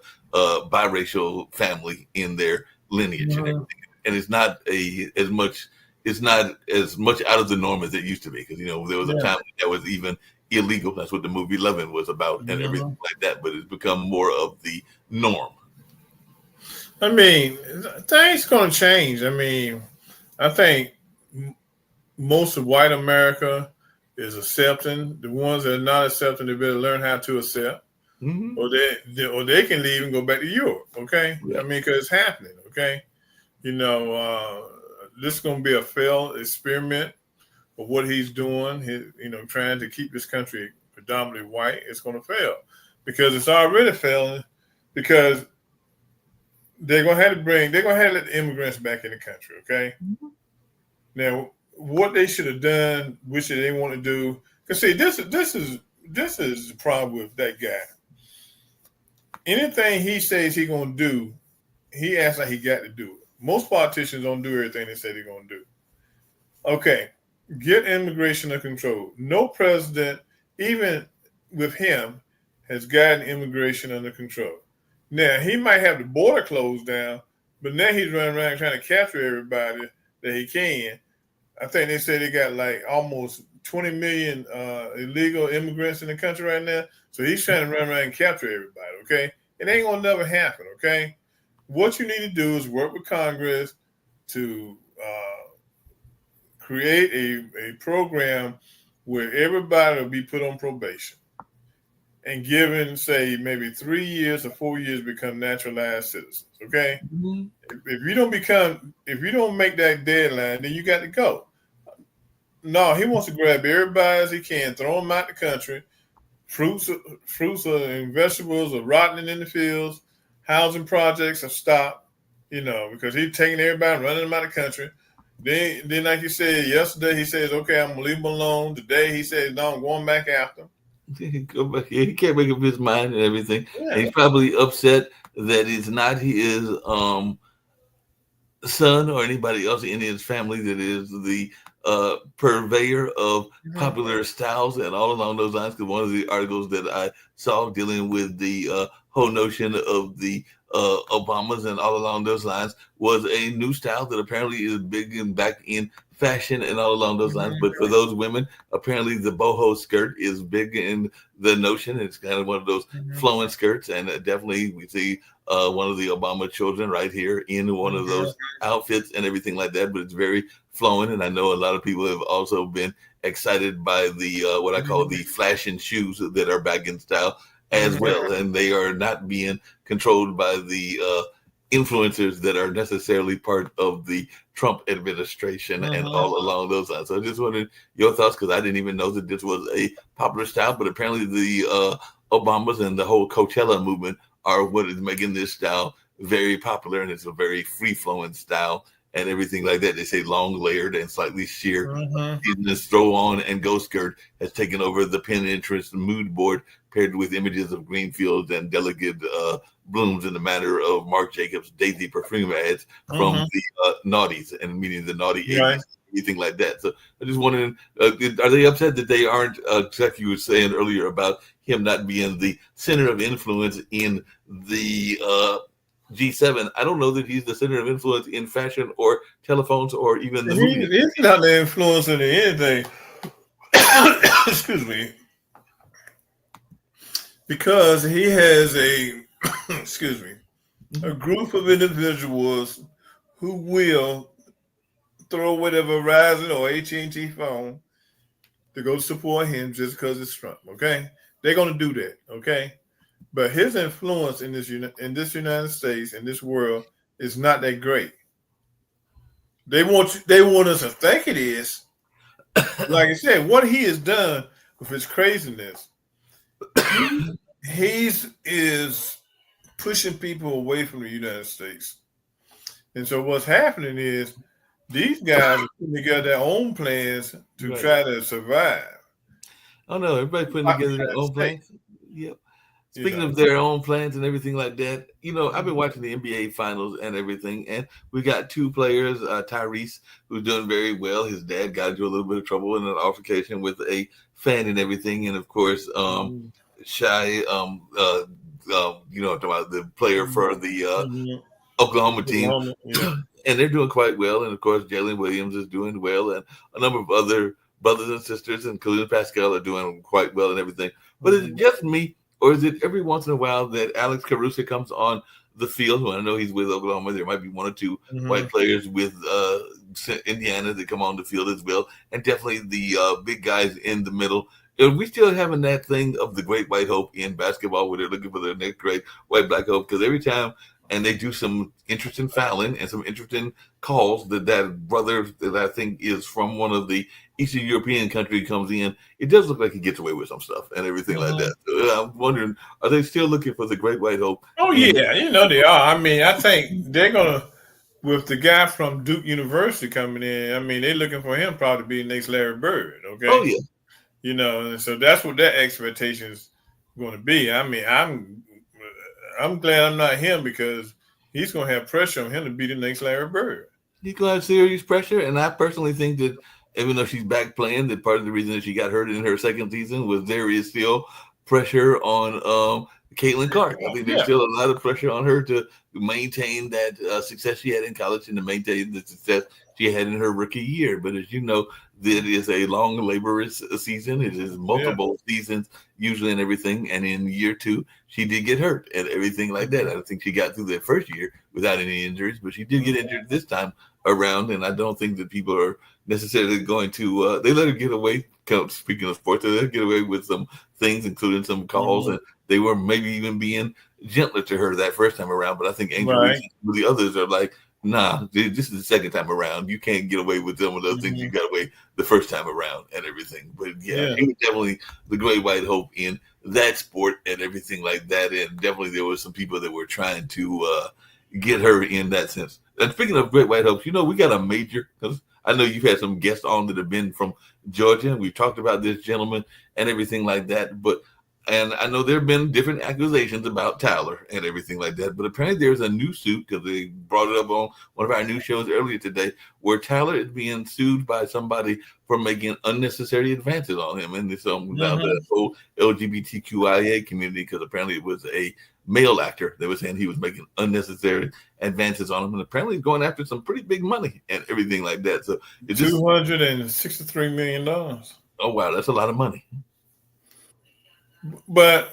biracial family in their lineage and everything. And it's not as much out of the norm as it used to be, because there was a time that was even illegal. That's what the movie Lovin' was about, and everything like that. But it's become more of the norm. I mean, things going to change. I mean, I think most of white America is accepting. The ones that are not accepting, they better learn how to accept, or they can leave and go back to Europe. Okay, I mean, because it's happening. Okay. This is going to be a failed experiment of what he's doing. Trying to keep this country predominantly white. It's going to fail because it's already failing. Because they're going to have to let the immigrants back in the country. Okay. Now, what they should have done, which they didn't want to do, because see, this is the problem with that guy. Anything he says he's going to do, he acts like he got to do it. Most politicians don't do everything they say they're going to do. Okay, get immigration under control. No president, even with him, has gotten immigration under control. Now, he might have the border closed down, but now he's running around trying to capture everybody that he can. I think they said they got like almost 20 million illegal immigrants in the country right now. So he's trying to run around and capture everybody, okay? It ain't going to never happen, okay? What you need to do is work with Congress to create a program where everybody will be put on probation and given, say, maybe 3 years or 4 years become naturalized citizens. Okay, if you don't make that deadline, then you got to go. No, he wants to grab everybody as he can, throw them out the country. Fruits and vegetables are rotting in the fields. Housing projects have stopped. because he's taking everybody, running them out of the country. Then, like you said yesterday, he says, "Okay, I'm gonna leave him alone." Today, he says, "No, I'm going back after him." Go back here. He can't make up his mind and everything. Yeah. And he's probably upset that it's not his son or anybody else in his family that is the purveyor of popular styles and all along those lines. Because one of the articles that I saw dealing with the whole notion of the Obamas and all along those lines was a new style that apparently is big and back in fashion and all along those lines. But for those women, apparently the boho skirt is big in the notion. It's kind of one of those flowing skirts, and definitely we see one of the Obama children right here in one of those outfits and everything like that. But it's very flowing, and I know a lot of people have also been excited by the what I call the flashing shoes that are back in style as well, and they are not being controlled by the influencers that are necessarily part of the Trump administration and all along those lines. So I just wanted your thoughts, because I didn't even know that this was a popular style, but apparently the Obamas and the whole Coachella movement are what is making this style very popular, and it's a very free-flowing style and everything like that. They say long, layered, and slightly sheer. This throw-on and go skirt has taken over the Pinterest mood board, paired with images of green fields and delicate blooms in the manner of Marc Jacobs' Daisy perfume ads from the noughties, and meaning the naughty 80s, anything like that. So I just wondering, are they upset that they aren't, like you were saying earlier about him not being the center of influence in the G7? I don't know that he's the center of influence in fashion or telephones or even the movie. He's not the influence in anything. Excuse me. Because he has a a group of individuals who will throw whatever Verizon or AT&T phone to go support him just because it's Trump. Okay, they're gonna do that. Okay, but his influence in this United States, in this world, is not that great. They want us to think it is. Like I said, what he has done with his craziness, he is pushing people away from the United States. And so what's happening is these guys are putting together their own plans to try to survive. Oh no, everybody's putting together their own plans. Yep. Speaking of their own plans and everything like that, I've been watching the NBA finals and everything, and we got two players, Tyrese, who's doing very well. His dad got into a little bit of trouble in an altercation with a fan and everything. And of course, Shai, about the player for the Oklahoma team, and they're doing quite well. And of course, Jalen Williams is doing well, and a number of other brothers and sisters, including Pascal, are doing quite well and everything. But is it just me, or is it every once in a while that Alex Caruso comes on the field? Well, I know he's with Oklahoma. There might be one or two white players with Indiana that come on the field as well, and definitely the big guys in the middle. Are we still having that thing of the great white hope in basketball, where they're looking for the next great white black hope? Because every time, and they do some interesting fouling and some interesting calls, that brother that I think is from one of the Eastern European country comes in, it does look like he gets away with some stuff and everything like that. So I'm wondering, are they still looking for the great white hope? Oh yeah, they are. I mean, I think they're gonna, with the guy from Duke University coming in. I mean, they're looking for him probably to be the next Larry Bird. Okay. Oh yeah. And so that's what their expectation is going to be. I mean, I'm glad I'm not him, because he's going to have pressure on him to be the next Larry Bird. He's going to have serious pressure, and I personally think that even though she's back playing, that part of the reason that she got hurt in her second season was there is still pressure on Caitlin Clark. I think there's still a lot of pressure on her to maintain that success she had in college and to maintain the success she had in her rookie year. But as you know, that is a long, laborious season. It is multiple seasons usually and everything. And in year two, she did get hurt and everything like that. I don't think she got through that first year without any injuries, but she did get injured this time around. And I don't think that people are necessarily going to, they let her get away. Speaking of sports, they let her get away with some things, including some calls, and they were maybe even being gentler to her that first time around. But I think Angel Reese and the others are like, nah, this is the second time around. You can't get away with some of those things you got away the first time around and everything. But yeah, he was definitely the great white hope in that sport and everything like that. And definitely there were some people that were trying to get her in that sense. And speaking of great white hopes, we got a major, because I know you've had some guests on that have been from Georgia, and we've talked about this gentleman and everything like that. And I know there have been different accusations about Tyler and everything like that, but apparently there's a new suit, because they brought it up on one of our news shows earlier today, where Tyler is being sued by somebody for making unnecessary advances on him. And this now the whole LGBTQIA community, because apparently it was a male actor. They were saying he was making unnecessary advances on him, and apparently going after some pretty big money and everything like that. So it's just $263 million. Oh wow, that's a lot of money. But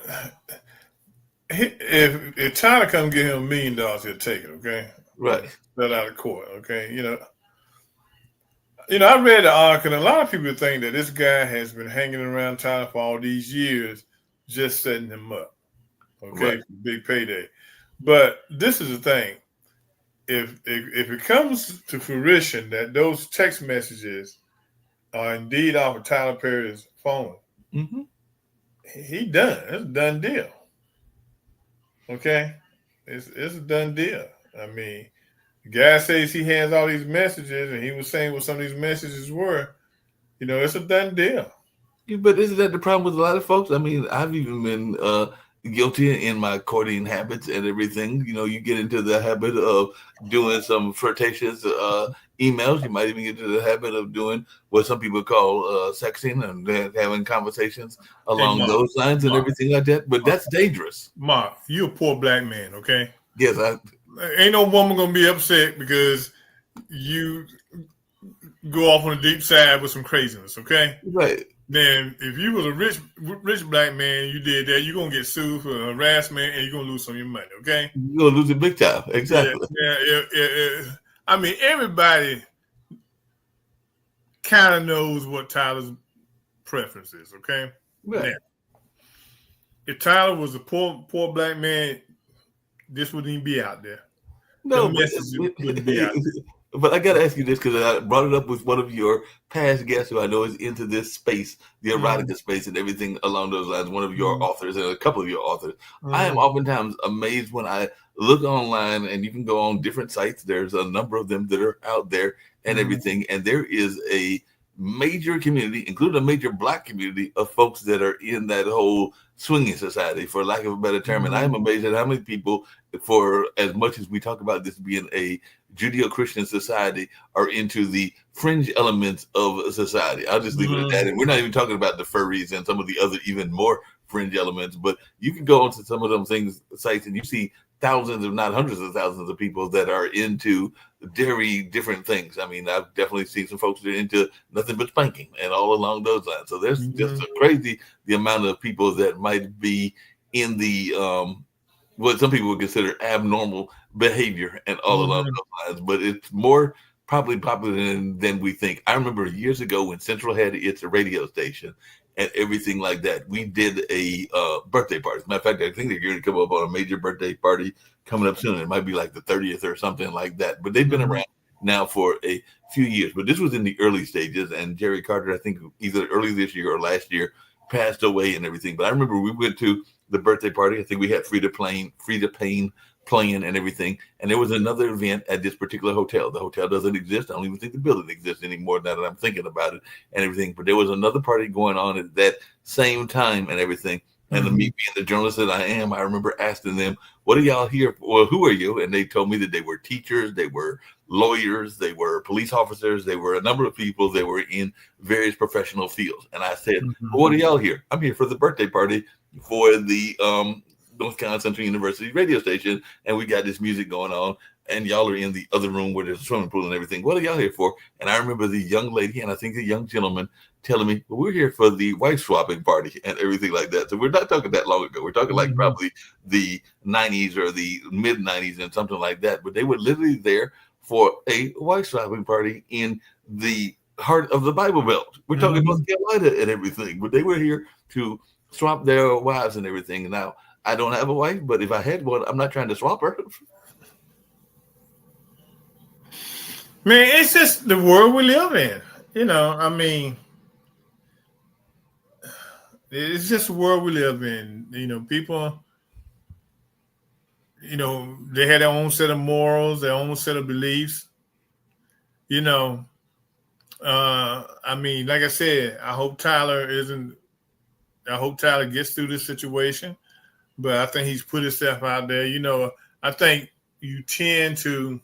if Tyler come get him $1 million, he'll take it. Okay, right. Let out of court. Okay, I read the article, and a lot of people think that this guy has been hanging around Tyler for all these years, just setting him up. Okay, right. Big payday. But this is the thing: if it comes to fruition that those text messages are indeed off of Tyler Perry's phone, he done. It's a done deal. Okay, it's a done deal. I mean, the guy says he has all these messages, and he was saying what some of these messages were. It's a done deal. But isn't that the problem with a lot of folks? I mean, I've even been guilty in my courting habits and everything. You get into the habit of doing some flirtatious emails. You might even get into the habit of doing what some people call sexting and having conversations along those lines and everything like that. But that's dangerous. Mark, you're a poor black man, okay? Yes, ain't no woman gonna be upset because you go off on a deep side with some craziness, okay? Right. Then if you was a rich black man, you did that, you're gonna get sued for harassment and you're gonna lose some of your money, okay? You're gonna lose it big time. Exactly. Yeah. I mean, everybody kind of knows what Tyler's preference is, okay? Right. Now, if Tyler was a poor black man, this wouldn't even be out there. No, wouldn't be out there. But I got to ask you this, because I brought it up with one of your past guests who I know is into this space, the erotica space and everything along those lines, one of your authors and a couple of your authors. I am oftentimes amazed when I look online, and you can go on different sites. There's a number of them that are out there and everything. And there is a major community, including a major black community of folks that are in that whole swinging society, for lack of a better term. And I am amazed at how many people, for as much as we talk about this being a Judeo-Christian society, are into the fringe elements of society. I'll just leave it at that. And we're not even talking about the furries and some of the other even more fringe elements, but you can go onto some of them sites and you see thousands, if not hundreds of thousands of people that are into very different things. I mean, I've definitely seen some folks that are into nothing but spanking and all along those lines. So there's just crazy the amount of people that might be in the what some people would consider abnormal behavior and all along those lines. But it's more probably popular than we think. I remember years ago when Central had its radio station and everything like that, we did a birthday party. As a matter of fact, I think they're going to come up on a major birthday party coming up soon. It might be like the 30th or something like that. But they've been around now for a few years. But this was in the early stages, and Jerry Carter, I think either early this year or last year, passed away and everything. But I remember we went to the birthday party. I think we had Frida Payne playing and everything. And there was another event at this particular hotel. The hotel doesn't exist. I don't even think the building exists anymore now that I'm thinking about it and everything. But there was another party going on at that same time and everything. And me being the journalist that I am, I remember asking them, what are y'all here for? Well, who are you? And they told me that they were teachers, they were lawyers, they were police officers, they were a number of people that were in various professional fields. And I said, well, what are y'all here? I'm here for the birthday party for the North Carolina Central University radio station, and we got this music going on, and y'all are in the other room where there's a swimming pool and everything. What are y'all here for? And I remember the young lady, and I think the young gentleman, telling me, well, we're here for the wife swapping party and everything like that. So we're not talking that long ago. We're talking like probably the 90s or the mid 90s and something like that. But they were literally there for a wife swapping party in the heart of the Bible Belt. We're talking North Carolina and everything, but they were here to swap their wives and everything. Now, I don't have a wife, but if I had one, I'm not trying to swap her. Man, it's just the world we live in. I mean, it's just the world we live in. People, they had their own set of morals, their own set of beliefs. I mean, like I said, I hope Tyler gets through this situation, but I think he's put himself out there. I think you tend to,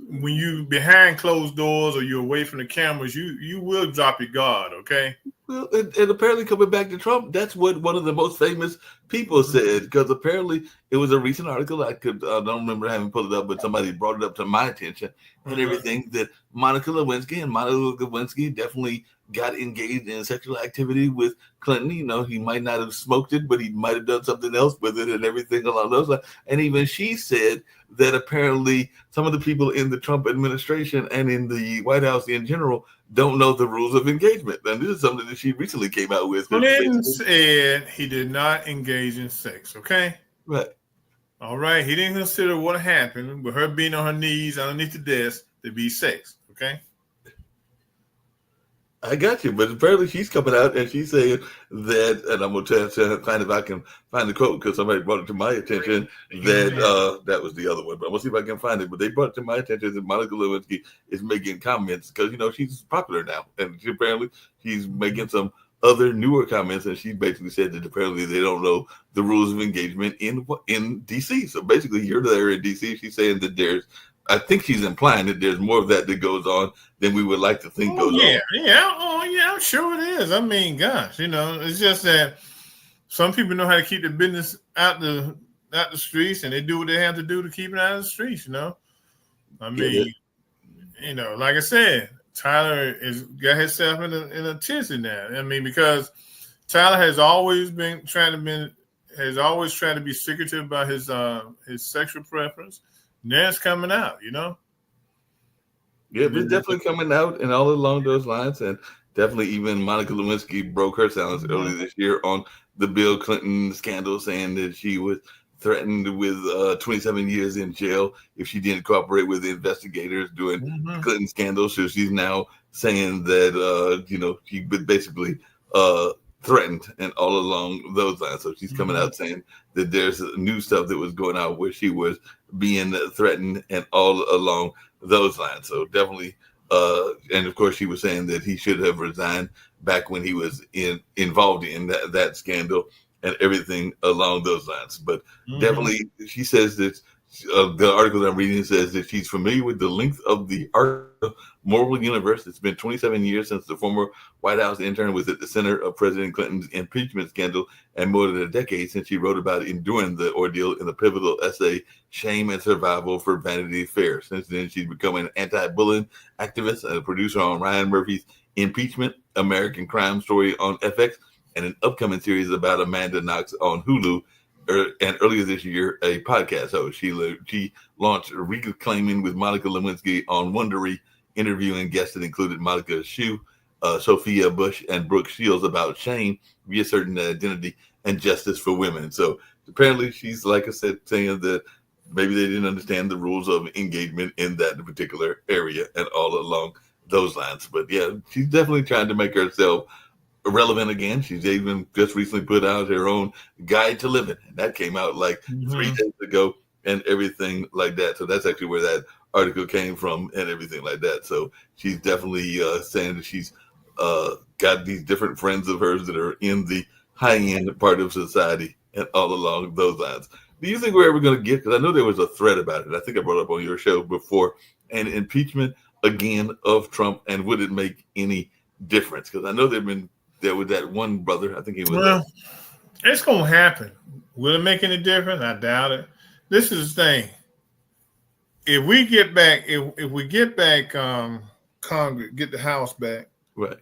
when you behind closed doors or you're away from the cameras, you will drop your guard, okay? Well, and apparently coming back to Trump, that's what one of the most famous people said, because apparently it was a recent article. I don't remember having pulled it up, but somebody brought it up to my attention and everything, that Monica Lewinsky definitely got engaged in sexual activity with Clinton. He might not have smoked it, but he might have done something else with it and everything along those lines. And even she said that apparently some of the people in the Trump administration and in the White House in general don't know the rules of engagement. And this is something that she recently came out with. Clinton said he did not engage in sex, okay? Right. All right. He didn't consider what happened with her being on her knees underneath the desk to be sex, okay? I got you, but apparently she's coming out and she's saying that, and I'm going to find if I can find the quote because somebody brought it to my attention that that was the other one, but I'm going to see if I can find it. But they brought it to my attention that Monica Lewinsky is making comments because, she's popular now. And apparently she's making some other newer comments, and she basically said that apparently they don't know the rules of engagement in D.C. So basically you're there in D.C. She's saying that I think she's implying that there's more of that goes on than we would like to think goes on. Yeah, I'm sure it is. I mean, gosh, it's just that some people know how to keep the business out the streets, and they do what they have to do to keep it out of the streets. I mean, like I said, Tyler got himself in a tizzy now. I mean, because Tyler has always tried to be secretive about his sexual preference. Now it's coming out, Yeah, it's definitely coming out and all along those lines. And definitely even Monica Lewinsky broke her silence earlier this year on the Bill Clinton scandal, saying that she was threatened with 27 years in jail if she didn't cooperate with the investigators during the Clinton scandal. So she's now saying that, she basically threatened and all along those lines. So she's coming out saying that there's new stuff that was going out where she was being threatened and all along those lines. So definitely, and of course she was saying that he should have resigned back when he was involved in that scandal and everything along those lines. But definitely she says that the article that I'm reading says that she's familiar with the length of the art of moral universe. It's been 27 years since the former White House intern was at the center of President Clinton's impeachment scandal, and more than a decade since she wrote about enduring the ordeal in the pivotal essay, Shame and Survival for Vanity Fair. Since then, she's become an anti-bullying activist and a producer on Ryan Murphy's Impeachment, American Crime Story on FX, and an upcoming series about Amanda Knox on Hulu. And earlier this year, a podcast host. She launched Reclaiming with Monica Lewinsky on Wondery, interviewing guests that included Monica Shue, Sophia Bush, and Brooke Shields about shame, reasserting identity, and justice for women. So apparently she's, like I said, saying that maybe they didn't understand the rules of engagement in that particular area and all along those lines. But yeah, she's definitely trying to make herself relevant again. She's even just recently put out her own guide to living, and that came out like 3 days ago and everything like that. So that's actually where that article came from and everything like that. So she's definitely saying that she's got these different friends of hers that are in the high end part of society and all along those lines. Do you think we're ever going to get, because I know there was a thread about it, I think I brought it up on your show before, an impeachment again of Trump, and would it make any difference? Because I know there was that one brother, I think he was. Well, it's going to happen. Will it make any difference? I doubt it. This is the thing. If we get back, Congress, get the House back, right?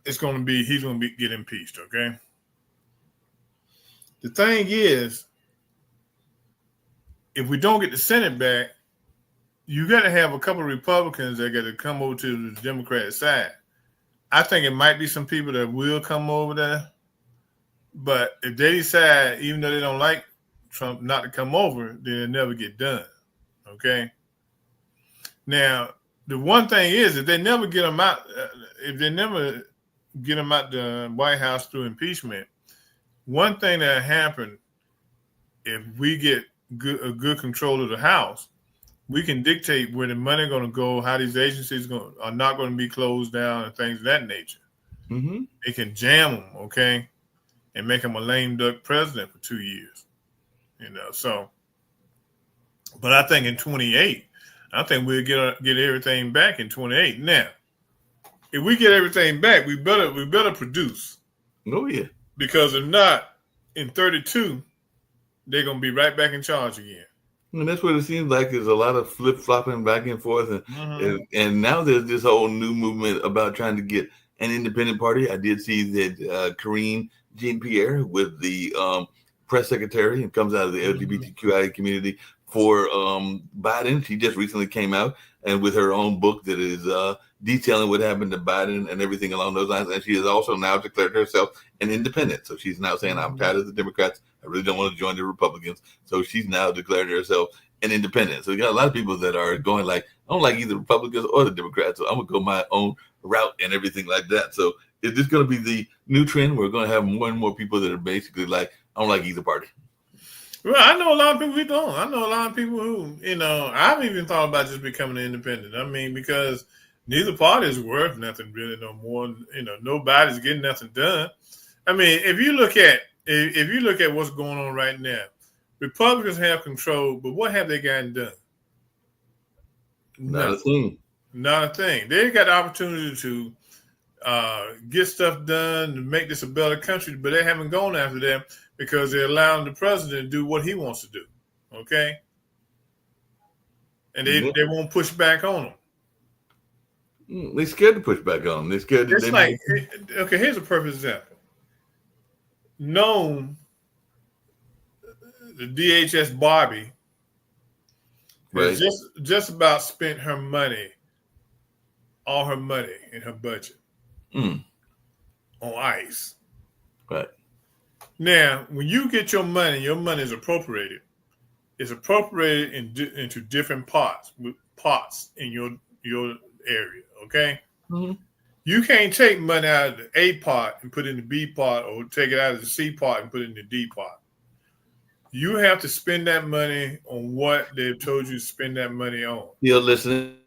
He's going to get impeached. Okay. The thing is, if we don't get the Senate back, you got to have a couple of Republicans that got to come over to the Democratic side. I think it might be some people that will come over there, but if they decide, even though they don't like Trump, not to come over, then it'll never get done. Okay. Now, the one thing is, if they never get him out, the White House through impeachment, one thing that happened, if we get good control of the House, we can dictate where the money going to go, how these agencies are not going to be closed down, and things of that nature. Mm-hmm. It can jam them, okay, and make him a lame duck president for 2 years. So. But I think in 28, I think we'll get everything back in 28. Now, if we get everything back, we better produce. Oh yeah. Because if not, in 32, they're gonna be right back in charge again. And that's what it seems like. There's a lot of flip flopping back and forth, and now there's this whole new movement about trying to get an independent party. I did see that Karine Jean-Pierre, with the press secretary, and comes out of the LGBTQI community for Biden. She just recently came out and with her own book that is detailing what happened to Biden and everything along those lines. And she has also now declared herself an independent. So she's now saying, I'm tired of the Democrats. I really don't want to join the Republicans. So she's now declared herself an independent. So you got a lot of people that are going like, I don't like either the Republicans or the Democrats. So I'm going to go my own route and everything like that. So is this going to be the new trend? We're going to have more and more people that are basically like, I don't like either party. Well, I know a lot of people who don't. I know a lot of people who, I've even thought about just becoming an independent. I mean, because neither party is worth nothing really no more. Nobody's getting nothing done. I mean, if you look at what's going on right now, Republicans have control, but what have they gotten done? Not a thing. Not a thing. They got the opportunity to get stuff done to make this a better country, but they haven't gone after them because they're allowing the president to do what he wants to do. Okay? And they won't push back on them. They're scared to push back on them. They're scared. Okay, here's a perfect example. Noam, the DHS Barbie, has just about spent her money, all her money in her budget on ICE. Right. Now, when you get your money is appropriated. It's appropriated into different pots in your area, okay? Mm-hmm. You can't take money out of the A pot and put it in the B pot, or take it out of the C pot and put it in the D pot. You have to spend that money on what they've told you to spend that money on. You're listening.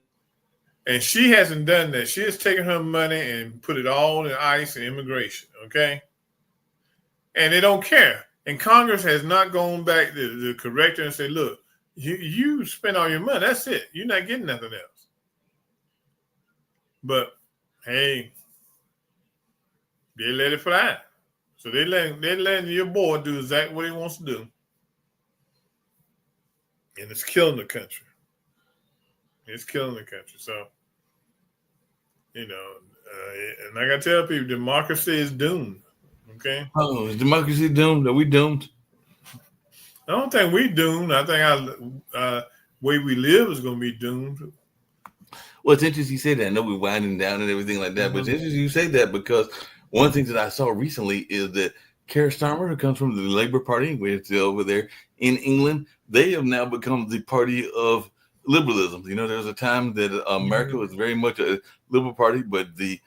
And she hasn't done that. She has taken her money and put it all in ICE and immigration, okay? And they don't care. And Congress has not gone back to correct her and say, look, you spent all your money. That's it. You're not getting nothing else. But, hey, they let it fly. So they're letting your boy do exactly what he wants to do. And it's killing the country. It's killing the country. So, and like I tell people, democracy is doomed. Okay. Oh, is democracy doomed? Are we doomed? I don't think we're doomed. I think our way we live is going to be doomed. Well, it's interesting you say that. I know we're winding down and everything like that, but it's interesting you say that because one of the things that I saw recently is that Keir Starmer, who comes from the Labour Party, which is over there in England, they have now become the party of liberalism. There was a time that America was very much a liberal party, but the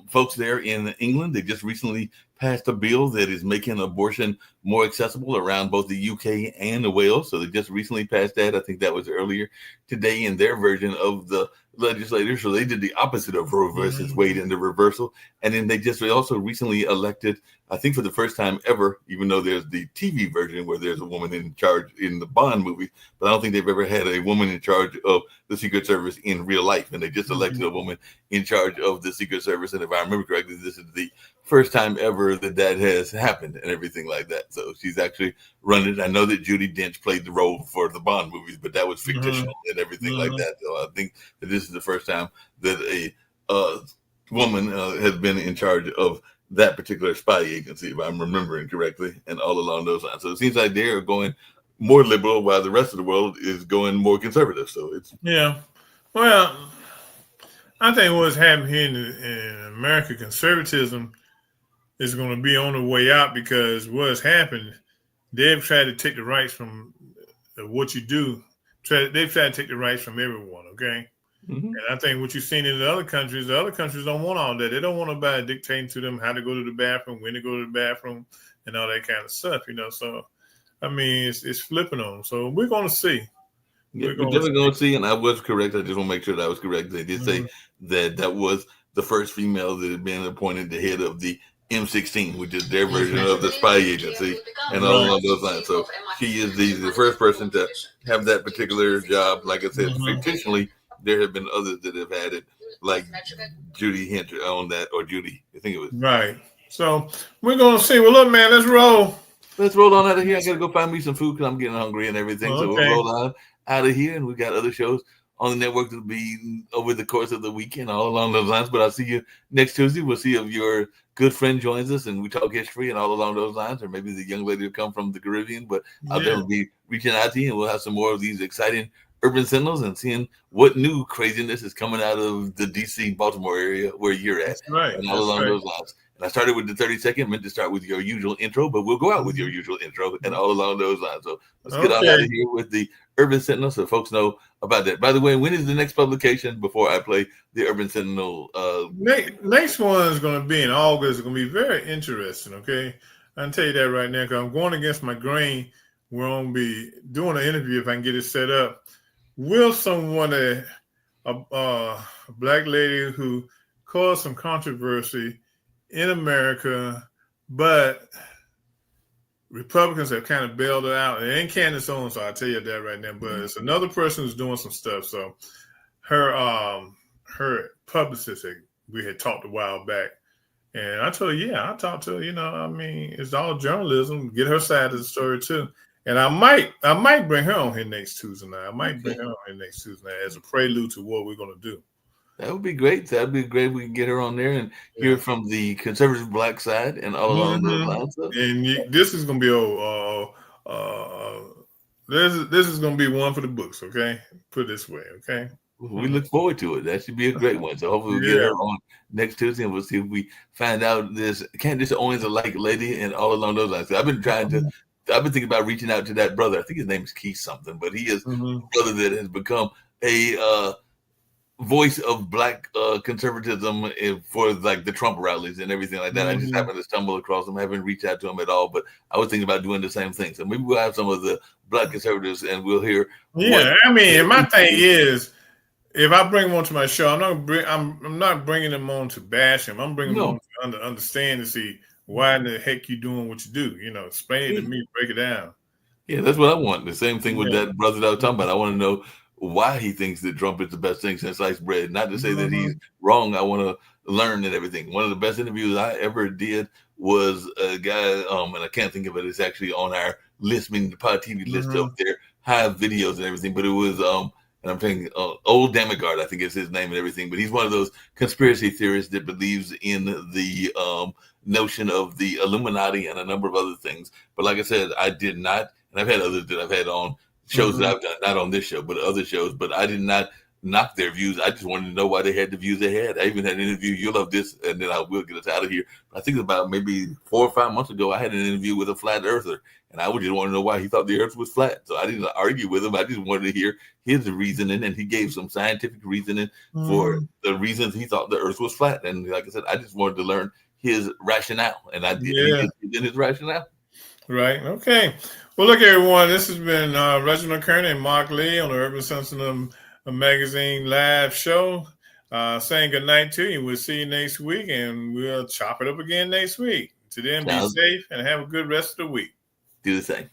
folks there in England, they just recently passed a bill that is making abortion more accessible around both the UK and Wales. So they just recently passed that. I think that was earlier today in their version of the legislature. So they did the opposite of Roe versus Wade in the reversal. And then they just also recently elected, I think for the first time ever, even though there's the TV version where there's a woman in charge in the Bond movie, but I don't think they've ever had a woman in charge of the Secret Service in real life. And they just elected a woman in charge of the Secret Service. And if I remember correctly, this is the first time ever that has happened and everything like that. So she's actually running it. I know that Judi Dench played the role for the Bond movies, but that was fictional and everything like that. So I think that this is the first time that a woman has been in charge of that particular spy agency, if I'm remembering correctly, and all along those lines. So it seems like they are going more liberal while the rest of the world is going more conservative. So it's well, I think what's happening here in America, conservatism is going to be on the way out because what's happened, they've tried to take the rights from what you do. They've tried to take the rights from everyone, okay? And I think what you've seen in the other countries don't want all that. They don't want nobody dictating to them how to go to the bathroom, when to go to the bathroom, and all that kind of stuff, So I mean, it's flipping on them. So we're going to see. Yeah, we're definitely going to see. And I was correct. I just want to make sure that I was correct. They did say that was the first female that had been appointed the head of the M16, which is their version of the spy agency, and all along those lines. So she is the first person to have that particular job. Like I said, fictionally, there have been others that have had it, like Judy Hinter on that, or Judy, I think it was. Right. So we're going to see. Well, look, man, let's roll. Let's roll on out of here. I got to go find me some food because I'm getting hungry and everything. Okay. So we'll roll on out of here, and we got other shows on the network that'll be over the course of the weekend, all along those lines. But I'll see you next Tuesday. We'll see if your good friend joins us and we talk history and all along those lines, or maybe the young lady will come from the Caribbean. But I'll definitely be reaching out to you, and we'll have some more of these exciting Urban Sentinels and seeing what new craziness is coming out of the D.C. Baltimore area where you're at. That's right. And all along those lines. And I started with the 30-second, meant to start with your usual intro, but we'll go out with your usual intro and all along those lines. So let's get on out of here with the Urban Sentinel so folks know about that. By the way, when is the next publication before I play the Urban Sentinel? Next one is going to be in August. It's going to be very interesting, okay? I can tell you that right now because I'm going against my grain. We're going to be doing an interview if I can get it set up. Will someone, a black lady who caused some controversy in America, but Republicans have kind of bailed her out. It ain't Candace Owens, so I'll tell you that right now. But it's another person who's doing some stuff. So her publicist, we had talked a while back, and I told her, I talked to her. I mean, it's all journalism. Get her side of the story too. And I might bring her on here next Tuesday night. I might bring her on here next Tuesday night as a prelude to what we're going to do. That would be great. That'd be great. We can get her on there and hear from the conservative black side and all along those lines. And this is going to be this is going to be one for the books. Okay, put it this way. Okay. We look forward to it. That should be a great one. So hopefully we'll get her on next Tuesday, and we'll see if we find out this Candace Owens a like lady and all along those lines. I've been thinking about reaching out to that brother. I think his name is Keith something, but he is a brother that has become a voice of black conservatism for like the Trump rallies and everything like that. I just happened to stumble across him. I haven't reached out to him at all, but I was thinking about doing the same thing. So maybe we'll have some of the black conservatives and we'll hear. I mean, my thing is, if I bring them onto my show, I'm not bringing them on to bash him. I'm bringing them on to understand to see why in the heck you doing what you do. Explain it to me, break it down. Yeah, that's what I want. The same thing with that brother that I was talking about. I want to know why he thinks that Trump is the best thing since sliced bread. Not to say that he's wrong. I want to learn and everything. One of the best interviews I ever did was a guy, and I can't think of it. It's actually on our list, meaning the Pod TV list up there, have videos and everything. But it was, and I'm thinking, Old Demigard, I think is his name and everything. But he's one of those conspiracy theorists that believes in the notion of the Illuminati and a number of other things. But like I said, I did not, and I've had others that I've had on shows that I've done, not on this show, but other shows, but I did not knock their views. I just wanted to know why they had the views they had. I even had an interview, you'll love this, and then I will get us out of here. I think about maybe 4 or 5 months ago, I had an interview with a flat earther, and I would just want to know why he thought the earth was flat. So I didn't argue with him. I just wanted to hear his reasoning, and he gave some scientific reasoning for the reasons he thought the earth was flat. And like I said, I just wanted to learn his rationale, and I did. He did his rationale. Right. Okay. Well, look, everyone. This has been Reginald Kearney and Mark Lee on the Urban Sentinel Magazine live show. Saying good night to you. We'll see you next week, and we'll chop it up again next week. To then, be safe and have a good rest of the week. Do the same.